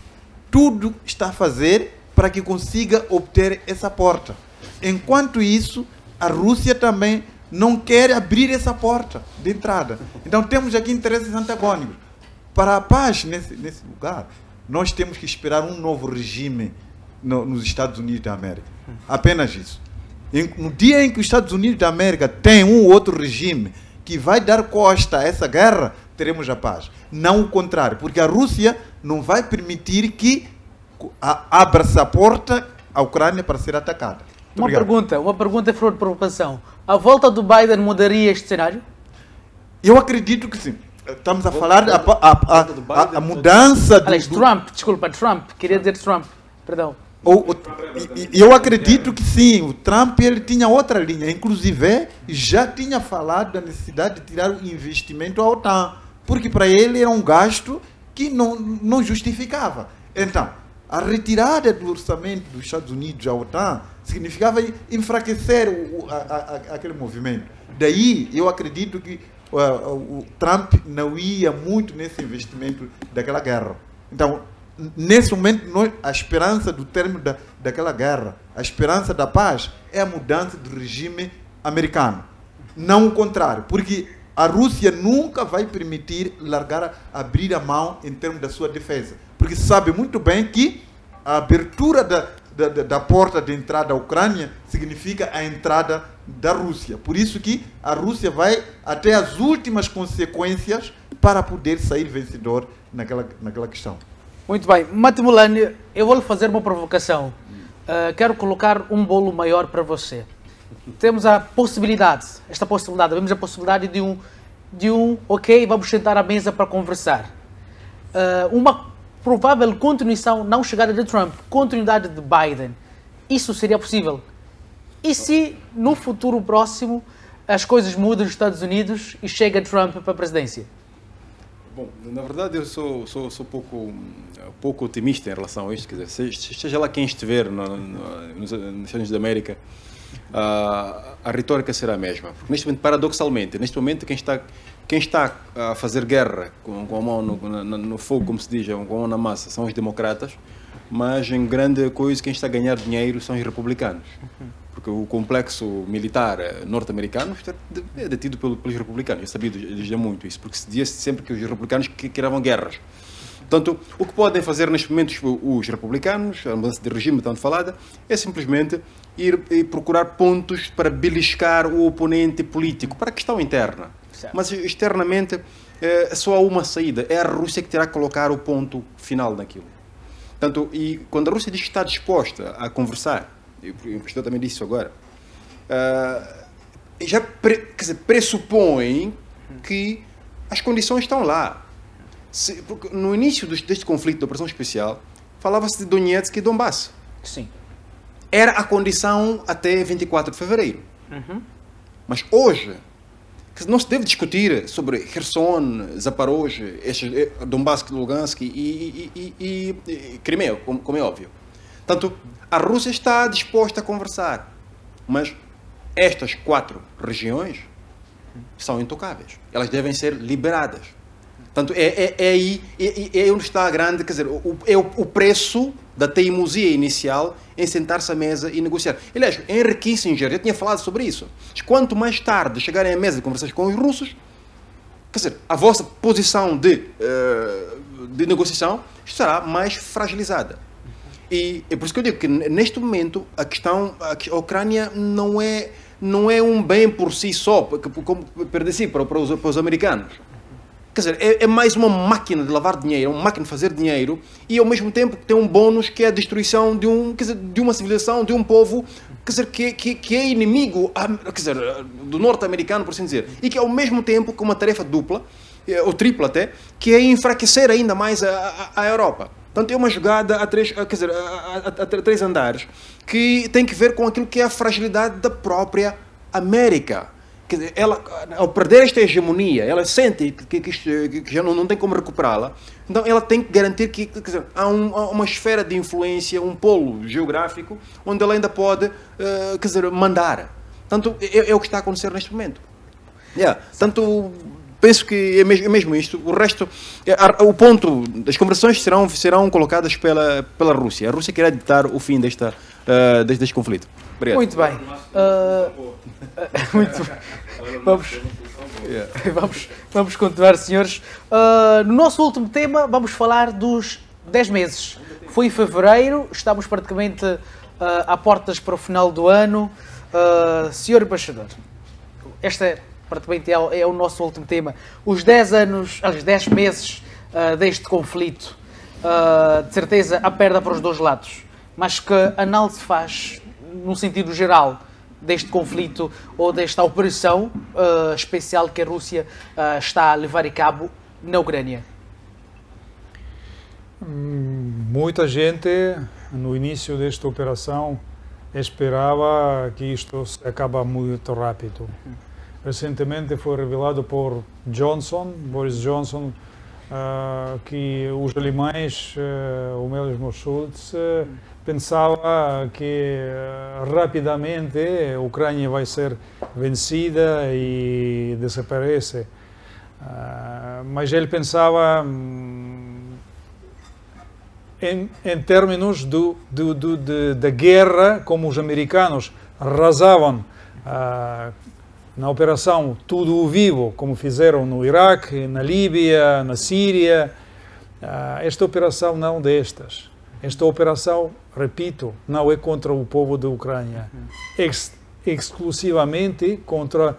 tudo está a fazer para que consiga obter essa porta. Enquanto isso, a Rússia também não quer abrir essa porta de entrada. Então, temos aqui interesses antagônicos. Para a paz nesse lugar, nós temos que esperar um novo regime nos Estados Unidos da América. Apenas isso. No dia em que os Estados Unidos da América tem um outro regime que vai dar costa a essa guerra, teremos a paz. Não o contrário, porque a Rússia não vai permitir que abra-se a porta à Ucrânia para ser atacada. Uma pergunta flor de provocação. A volta do Biden mudaria este cenário? Eu acredito que sim. Estamos a falar a mudança do... Aliás, Trump. Queria dizer Trump. Perdão. Eu acredito que sim. O Trump ele tinha outra linha. Inclusive, já tinha falado da necessidade de tirar o investimento à OTAN. Porque para ele era um gasto que não justificava. Então, a retirada do orçamento dos Estados Unidos à OTAN significava enfraquecer aquele movimento. Daí, eu acredito que o Trump não ia muito nesse investimento daquela guerra. Então, nesse momento, a esperança do término daquela guerra, a esperança da paz, é a mudança do regime americano. Não o contrário, porque a Rússia nunca vai permitir abrir a mão em termos da sua defesa. Porque sabe muito bem que a abertura da porta de entrada da Ucrânia significa a entrada da Rússia. Por isso que a Rússia vai até as últimas consequências para poder sair vencedor naquela questão. Muito bem. Matimulani, eu vou lhe fazer uma provocação. Quero colocar um bolo maior para você. Temos a possibilidade, vemos a possibilidade de um ok, vamos sentar à mesa para conversar. Uma provável continuação, não chegada de Trump, continuidade de Biden. Isso seria possível? E se no futuro próximo as coisas mudam nos Estados Unidos e chega Trump para a presidência? Bom, na verdade eu sou pouco otimista em relação a isto. Quer dizer, seja lá quem estiver nos Estados Unidos da América, a retórica será a mesma. Porque neste momento, paradoxalmente, quem está a fazer guerra com a mão no fogo, como se diz, com a mão na massa, são os democratas, mas em grande coisa quem está a ganhar dinheiro são os republicanos. Porque o complexo militar norte-americano é detido pelos republicanos. É sabido desde há muito isso, porque se dizia sempre que os republicanos criavam guerras. Portanto, o que podem fazer neste momento os republicanos, a mudança de regime tanto falada, é simplesmente ir e procurar pontos para beliscar o oponente político, para a questão interna. Certo. Mas externamente, só há uma saída, é a Rússia que terá que colocar o ponto final naquilo. Portanto, e quando a Rússia diz que está disposta a conversar, e o Presidente também disse isso agora, já pressupõe que as condições estão lá. Porque no início deste conflito da operação especial, falava-se de Donetsk e Donbass. Sim. Era a condição até 24 de fevereiro. Mas hoje, não se deve discutir sobre Kherson, Zaporozhye, Donbass, Lugansk e Crimea, como é óbvio. Portanto, a Rússia está disposta a conversar, mas estas 4 regiões são intocáveis. Elas devem ser liberadas. Portanto, é onde está a grande, quer dizer, é o preço da teimosia inicial em sentar-se à mesa e negociar. Aliás, Henry Kissinger já tinha falado sobre isso. Quanto mais tarde chegarem à mesa de conversar com os russos, quer dizer, a vossa posição de negociação estará mais fragilizada. E é por isso que eu digo que neste momento a Ucrânia não é um bem por si só, como para os americanos. Quer dizer, é mais uma máquina de lavar dinheiro, uma máquina de fazer dinheiro, e ao mesmo tempo tem um bônus que é a destruição de uma civilização, de um povo, quer dizer, que é inimigo, quer dizer, do norte-americano, por assim dizer, e que ao mesmo tempo com uma tarefa dupla, ou tripla até, que é enfraquecer ainda mais a Europa. Portanto, é uma jogada a 3 andares, que tem que ver com aquilo que é a fragilidade da própria América. Quer dizer, ela, ao perder esta hegemonia, ela sente que já não tem como recuperá-la, então ela tem que garantir que, quer dizer, há uma esfera de influência, um polo geográfico, onde ela ainda pode quer dizer, mandar. Portanto, é o que está a acontecer neste momento. Portanto, penso que é mesmo isto. O resto, o ponto, as conversações serão colocadas pela Rússia. A Rússia quer ditar o fim deste conflito. Obrigado. Muito bem. Muito bem. Vamos continuar, senhores. No nosso último tema, vamos falar dos 10 meses. Foi em fevereiro, estamos praticamente a portas para o final do ano. Senhor Embaixador, este praticamente é o nosso último tema. Os 10 meses deste conflito, de certeza, a perda para os dois lados. Mas que análise faz, no sentido geral, deste conflito ou desta operação especial que a Rússia está a levar a cabo na Ucrânia? Muita gente, no início desta operação, esperava que isto se acabe muito rápido. Recentemente foi revelado por Boris Johnson, que os alemães, o mesmo Schulz, pensava que rapidamente a Ucrânia vai ser vencida e desaparece. Mas ele pensava em termos da guerra, como os americanos arrasavam na operação Tudo Vivo, como fizeram no Iraque, na Líbia, na Síria. Esta operação não destas. Esta operação, repito, não é contra o povo da Ucrânia, exclusivamente contra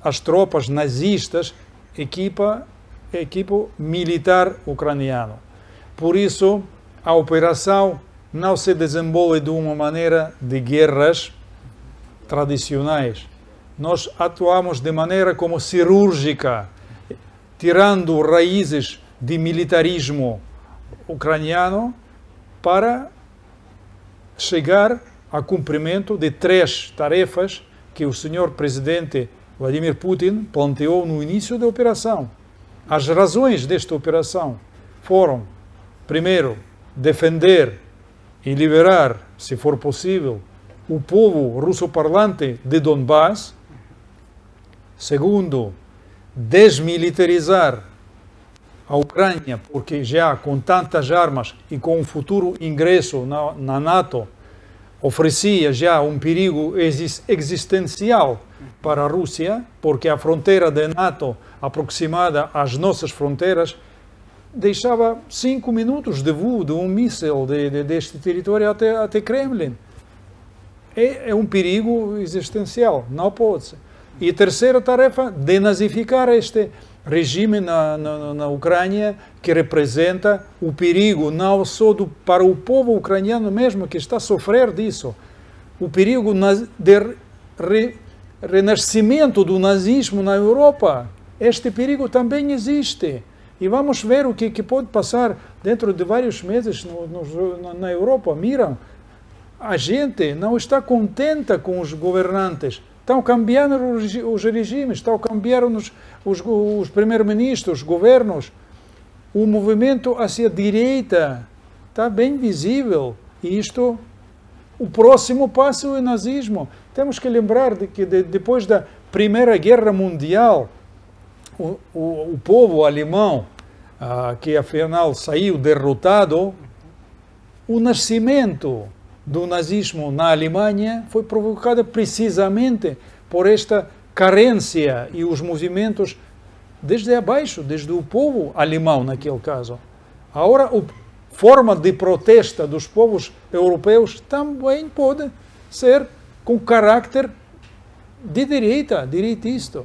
as tropas nazistas, equipa militar ucraniano. Por isso, a operação não se desenvolve de uma maneira de guerras tradicionais. Nós atuamos de maneira como cirúrgica, tirando raízes de militarismo ucraniano para chegar a cumprimento de 3 tarefas que o senhor presidente Vladimir Putin planteou no início da operação. As razões desta operação foram, primeiro, defender e liberar, se for possível, o povo russo-parlante de Donbass. Segundo, desmilitarizar a Ucrânia, porque já com tantas armas e com o futuro ingresso na NATO, oferecia já um perigo existencial para a Rússia, porque a fronteira da NATO aproximada às nossas fronteiras deixava 5 minutos de voo de um míssil deste território até Kremlin. É um perigo existencial, não pode ser. E a terceira tarefa, denazificar este regime na Ucrânia, que representa o perigo não só para o povo ucraniano mesmo, que está a sofrer disso, o perigo de renascimento do nazismo na Europa. Este perigo também existe. E vamos ver o que pode passar dentro de vários meses na Europa. Miram, a gente não está contente com os governantes. Estão cambiando os regimes, estão cambiando os primeiros-ministros, os governos. O movimento hacia a direita está bem visível. E isto, o próximo passo é o nazismo. Temos que lembrar de que depois da Primeira Guerra Mundial, o povo alemão, que afinal saiu derrotado, o nascimento do nazismo na Alemanha foi provocado precisamente por esta carência e os movimentos desde abaixo, desde o povo alemão naquele caso. Agora, a forma de protesto dos povos europeus também pode ser com caráter de direita, direitista.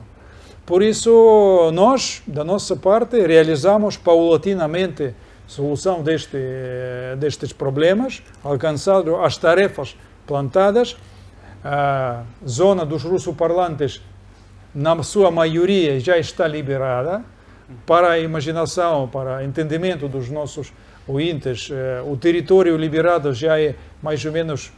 Por isso, nós, da nossa parte, realizamos paulatinamente a solução destes problemas, alcançando as tarefas plantadas. A zona dos russoparlantes, na sua maioria, já está liberada. Para a imaginação, para o entendimento dos nossos ouvintes, o território liberado já é mais ou menos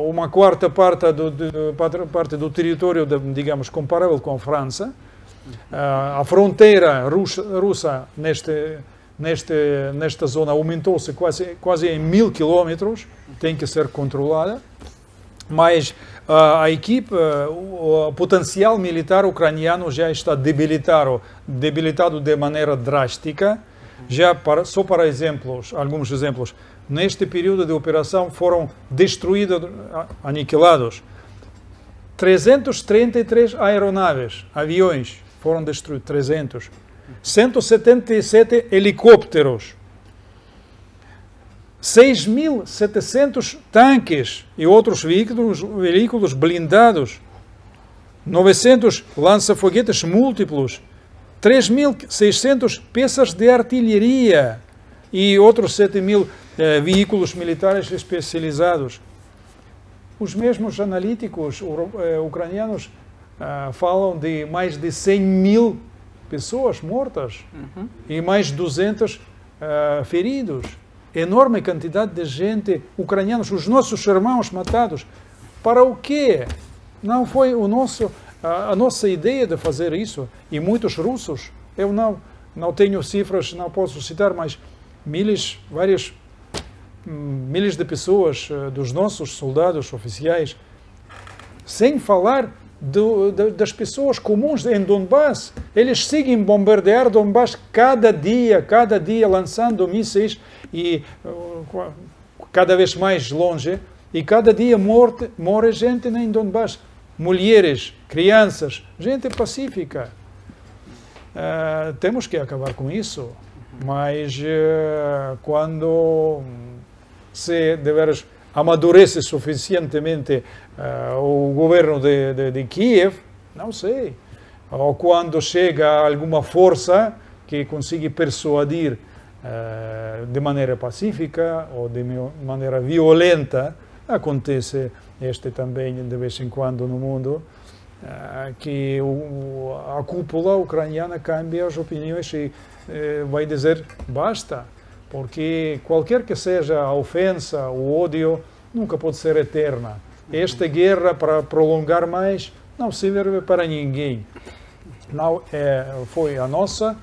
uma quarta parte do território, digamos, comparável com a França. A fronteira russa nesta zona aumentou-se quase em 1000 quilômetros, tem que ser controlada. Mas a equipe, o potencial militar ucraniano já está debilitado de maneira drástica. Só para exemplos, alguns exemplos. Neste período de operação foram destruídos, aniquilados, 333 aeronaves, aviões, foram destruídos, 300. 177 helicópteros, 6.700 tanques e outros veículos blindados, 900 lança-foguetes múltiplos, 3.600 peças de artilharia e outros 7.000 veículos militares especializados. Os mesmos analíticos ucranianos falam de mais de 100.000 pessoas mortas e mais 200 feridos. Enorme quantidade de gente, ucranianos, os nossos irmãos matados. Para o quê? Não foi a nossa ideia de fazer isso. E muitos russos, eu não tenho cifras, não posso citar, mas vários milhares de pessoas, dos nossos soldados oficiais, sem falar das pessoas comuns em Donbass. Eles seguem bombardear Donbass cada dia, lançando mísseis e cada vez mais longe, e cada dia morre gente em Donbass, mulheres, crianças, gente pacífica. Temos que acabar com isso, mas quando se deveras amadurece suficientemente o governo de Kiev, não sei, ou quando chega alguma força que consiga persuadir de maneira pacífica ou de maneira violenta, acontece também de vez em quando no mundo, que a cúpula ucraniana cambia as opiniões e vai dizer basta, porque qualquer que seja a ofensa, o ódio, nunca pode ser eterna. Esta guerra, para prolongar mais, não serve para ninguém. Não foi a nossa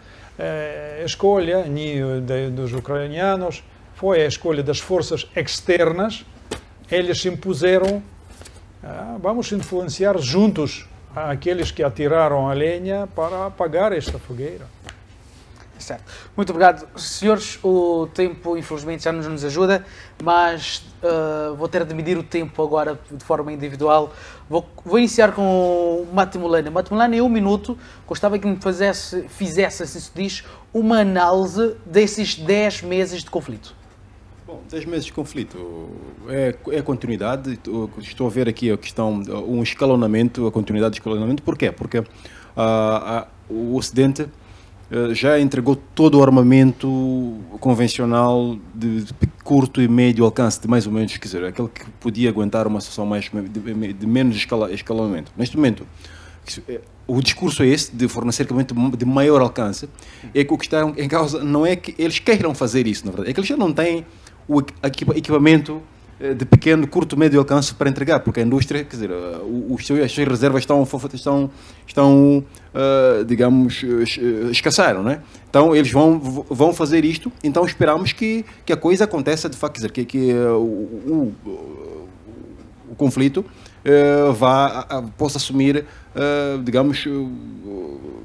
escolha, nem dos ucranianos, foi a escolha das forças externas. Eles impuseram, vamos influenciar juntos aqueles que atiraram a lenha para apagar esta fogueira. Certo. Muito obrigado. Senhores, o tempo infelizmente já nos ajuda, mas vou ter de medir o tempo agora de forma individual. Vou iniciar com o Mati Mulana. Mati Mulana, em 1 minuto, gostava que me fizesse, assim se diz, uma análise desses 10 meses de conflito. Bom, 10 meses de conflito é continuidade. Estou a ver aqui a questão, um escalonamento, a continuidade de escalonamento. Porquê? Porque o Ocidente já entregou todo o armamento convencional de curto e médio alcance, de mais ou menos, quer dizer, aquele que podia aguentar uma situação de menos escalonamento. Neste momento, o discurso é esse, de fornecer equipamento de maior alcance. É que o que está em causa não é que eles queiram fazer isso, na verdade, é que eles já não têm o equipamento de pequeno, curto, médio alcance para entregar, porque a indústria, quer dizer, as suas reservas estão digamos, escassaram, não é? Então eles vão fazer isto, então esperamos que a coisa aconteça de facto, quer dizer, que o conflito possa assumir, digamos,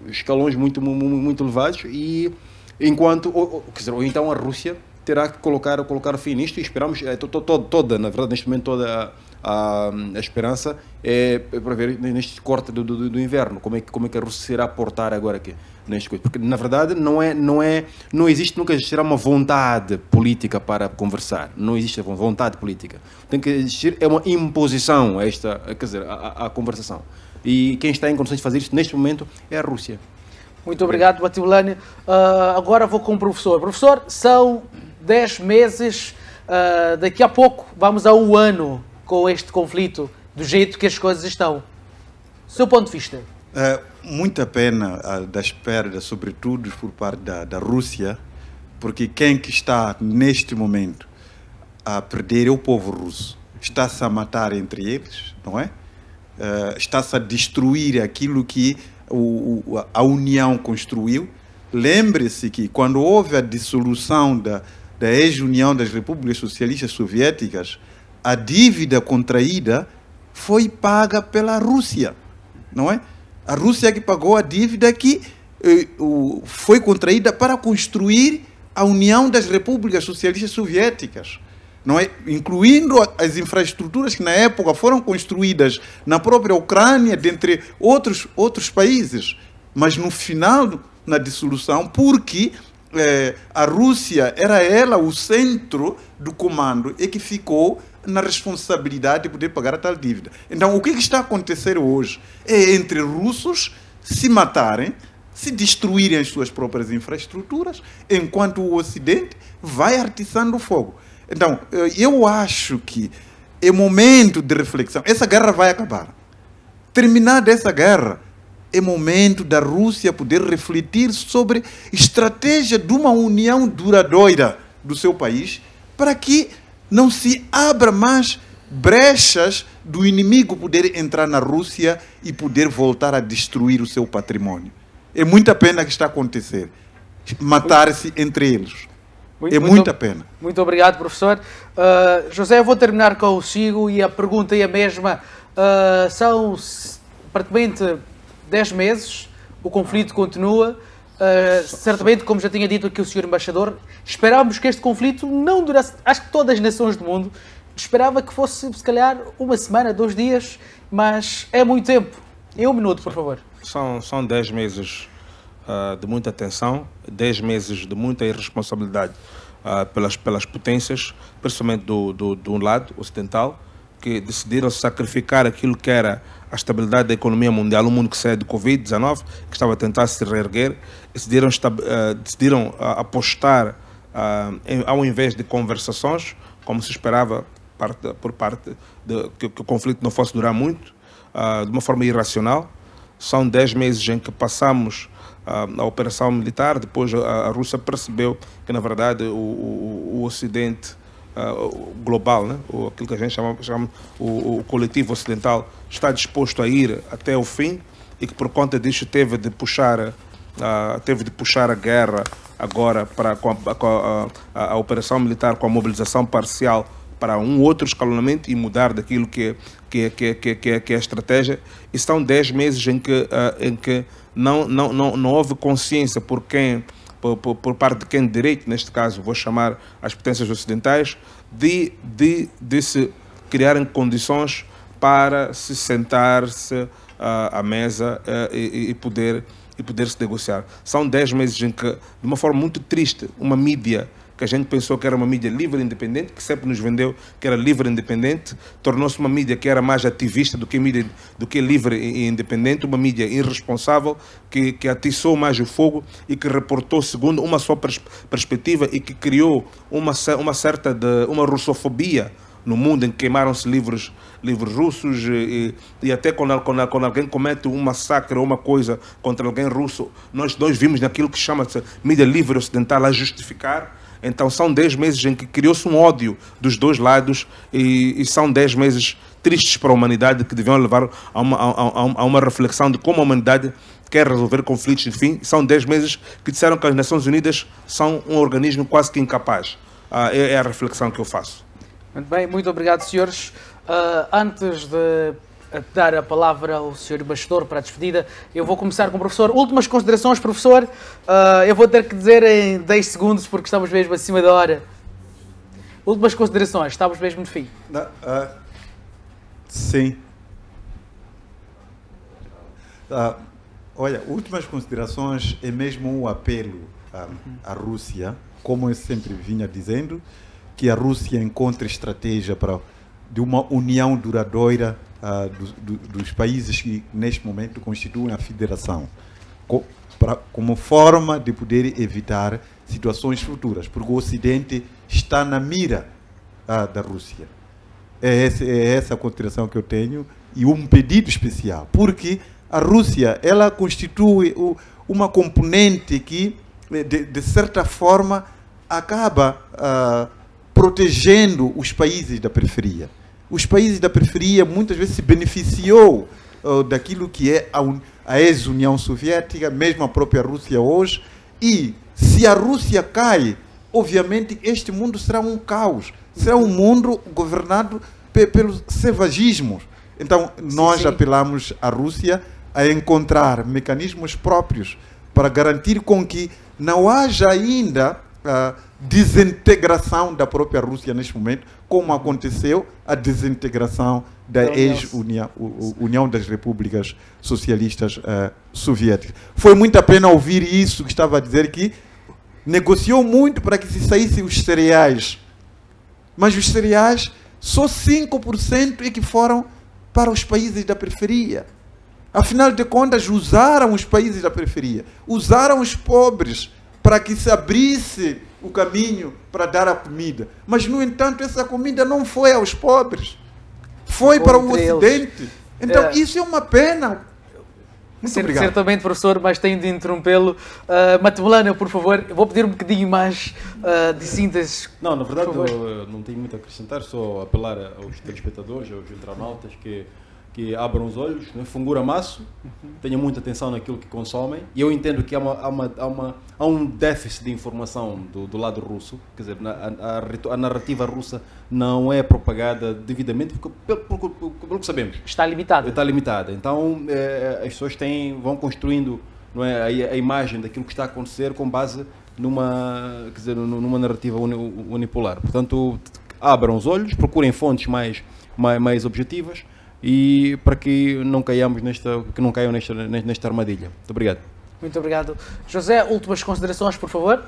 escalões muito elevados, e enquanto, quer dizer, ou então a Rússia terá que colocar fim nisto, e esperamos, na verdade, neste momento, toda a esperança é para ver neste corte do inverno, como é que a Rússia será a portar agora aqui neste coisa, porque na verdade não existe, nunca existirá uma vontade política para conversar, não existe vontade política, tem que existir uma imposição quer dizer, a conversação, e quem está em condições de fazer isto neste momento é a Rússia. Muito obrigado, Mati Mulana. Agora vou com o professor. Professor, são 10 meses, daqui a pouco vamos a 1 ano com este conflito, do jeito que as coisas estão. Seu ponto de vista? Muita pena das perdas, sobretudo por parte da Rússia, porque quem que está neste momento a perder é o povo russo. Está-se a matar entre eles, não é? Está-se a destruir aquilo que a União construiu. Lembre-se que quando houve a dissolução da ex-União das Repúblicas Socialistas Soviéticas, a dívida contraída foi paga pela Rússia, não é? A Rússia que pagou a dívida que foi contraída para construir a União das Repúblicas Socialistas Soviéticas, não é? Incluindo as infraestruturas que na época foram construídas na própria Ucrânia, dentre outros países. Mas no final, na dissolução, porque a Rússia era ela o centro do comando e que ficou na responsabilidade de poder pagar a tal dívida. Então, o que está a acontecer hoje é entre russos se matarem, se destruírem as suas próprias infraestruturas, enquanto o Ocidente vai atiçando o fogo. Então, eu acho que é momento de reflexão. Essa guerra vai acabar. Terminada essa guerra, é momento da Rússia poder refletir sobre a estratégia de uma união duradoura do seu país, para que não se abra mais brechas do inimigo poder entrar na Rússia e poder voltar a destruir o seu patrimônio. É muita pena que está a acontecer. Matar-se entre eles. Muita pena. Muito obrigado, professor. José, eu vou terminar consigo, e a pergunta é a mesma. São praticamente 10 meses, o conflito continua. Certamente, como já tinha dito aqui o senhor embaixador, esperávamos que este conflito não durasse, acho que todas as nações do mundo, esperava que fosse, se calhar, 1 semana, 2 dias, mas é muito tempo. Em 1 minuto, por favor. São 10 meses de muita tensão, 10 meses de muita irresponsabilidade pelas potências, principalmente do lado ocidental, que decidiram sacrificar aquilo que era a estabilidade da economia mundial, um mundo que saiu do Covid-19, que estava a tentar se reerguer, decidiram apostar, ao invés de conversações, como se esperava por parte que o conflito não fosse durar muito, de uma forma irracional. São 10 meses em que passamos a operação militar, depois a Rússia percebeu que, na verdade, o Ocidente global, né? Aquilo que a gente chama o coletivo ocidental, está disposto a ir até o fim, e que por conta disso teve de puxar a guerra agora com a operação militar, com a mobilização parcial, para um outro escalonamento e mudar daquilo que é a estratégia. E são 10 meses em que não houve consciência por quem por parte de quem de direito, neste caso vou chamar as potências ocidentais, de se criarem condições para se sentar-se à mesa e poder se negociar. São 10 meses em que, de uma forma muito triste, uma mídia que a gente pensou que era uma mídia livre e independente, que sempre nos vendeu que era livre e independente, tornou-se uma mídia que era mais ativista do que livre e independente, uma mídia irresponsável, que atiçou mais o fogo e que reportou segundo uma só perspectiva e que criou uma russofobia no mundo, em que queimaram-se livros russos e até quando alguém comete um massacre ou uma coisa contra alguém russo, nós vimos naquilo que chama-se mídia livre ocidental a justificar. Então são 10 meses em que criou-se um ódio dos dois lados e são 10 meses tristes para a humanidade, que deviam levar a uma reflexão de como a humanidade quer resolver conflitos. Enfim, são 10 meses que disseram que as Nações Unidas são um organismo quase que incapaz. É a reflexão que eu faço. Muito bem, muito obrigado, senhores. Antes de dar a palavra ao senhor embaixador para a despedida, eu vou começar com o professor. Últimas considerações, professor. Eu vou ter que dizer em 10 segundos, porque estamos mesmo acima da hora. Últimas considerações, estamos mesmo no fim. Sim. Olha, últimas considerações é mesmo um apelo à Rússia, como eu sempre vinha dizendo, que a Rússia encontre estratégia de uma união duradoura dos países que neste momento constituem a federação, como forma de poder evitar situações futuras, porque o Ocidente está na mira da Rússia. É essa a consideração que eu tenho e um pedido especial, porque a Rússia ela constitui uma componente que, de certa forma, acaba protegendo os países da periferia. Os países da periferia muitas vezes se beneficiou daquilo que é a ex-União Soviética, mesmo a própria Rússia hoje, e se a Rússia cai, obviamente este mundo será um caos, será um mundo governado pelos selvagismos. Então nós apelamos à Rússia a encontrar mecanismos próprios para garantir com que não haja ainda desintegração da própria Rússia neste momento, como aconteceu a desintegração da ex-União das Repúblicas Socialistas Soviéticas. Foi muita pena ouvir isso, que estava a dizer que negociou muito para que se saíssem os cereais, mas os cereais, só 5% é que foram para os países da periferia. Afinal de contas, usaram os países da periferia, usaram os pobres para que se abrisse o caminho para dar a comida. Mas, no entanto, essa comida não foi aos pobres, foi para o Ocidente. Então, isso é uma pena. Muito obrigado. Certamente, professor, mas tenho de interrompê-lo. Matebolana, por favor, eu vou pedir um bocadinho mais de síntese. Não, na verdade, eu não tenho muito a acrescentar, só apelar aos telespectadores, aos internautas, que abram os olhos, né? Fungura maço, tenham muita atenção naquilo que consomem. E eu entendo que há um déficit de informação do lado russo, quer dizer, a narrativa russa não é propagada devidamente, pelo que sabemos. Está limitada. Está limitada. Então, as pessoas vão construindo, não é, a imagem daquilo que está a acontecer com base numa narrativa unipolar. Portanto, abram os olhos, procurem fontes mais objetivas, e para que não caiam nesta armadilha. Muito obrigado. Muito obrigado. José, últimas considerações, por favor.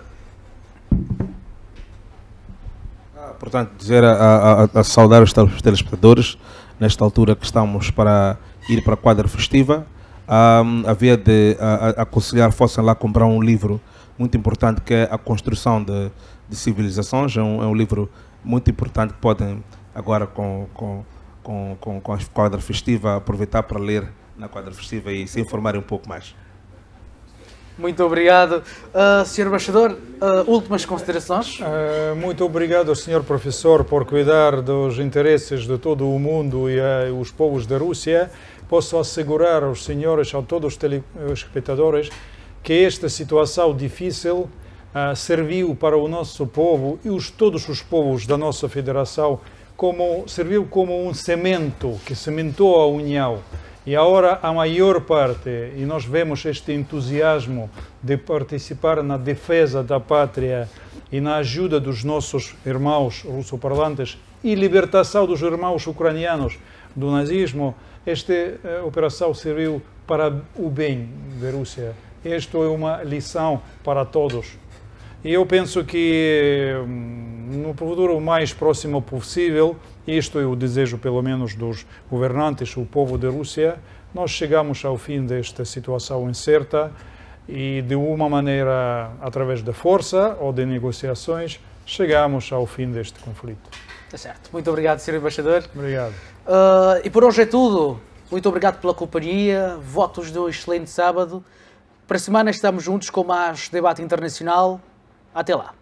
Portanto, dizer a saudar os telespectadores, nesta altura que estamos para ir para a quadra festiva, havia de aconselhar, fossem lá comprar um livro muito importante, que é A Construção de Civilizações. É um livro muito importante que podem agora com a quadra festiva aproveitar para ler na quadra festiva e se informarem um pouco mais. Muito obrigado. Sr. Embaixador, últimas considerações? Muito obrigado, Sr. Professor, por cuidar dos interesses de todo o mundo e os povos da Rússia. Posso assegurar aos senhores, a todos os telespectadores, que esta situação difícil serviu para o nosso povo e todos os povos da nossa federação, serviu como um cemento que cimentou a união. E agora a maior parte, e nós vemos este entusiasmo de participar na defesa da pátria e na ajuda dos nossos irmãos russoparlantes e libertação dos irmãos ucranianos do nazismo, esta operação serviu para o bem da Rússia. Isto é uma lição para todos. E eu penso que no futuro mais próximo possível, isto é o desejo pelo menos dos governantes, o povo da Rússia, nós chegamos ao fim desta situação incerta e de uma maneira, através da força ou de negociações, chegamos ao fim deste conflito. Está certo. Muito obrigado, Sr. Embaixador. Obrigado. E por hoje é tudo. Muito obrigado pela companhia. Votos de um excelente sábado. Para a semana estamos juntos com mais debate internacional. Até lá.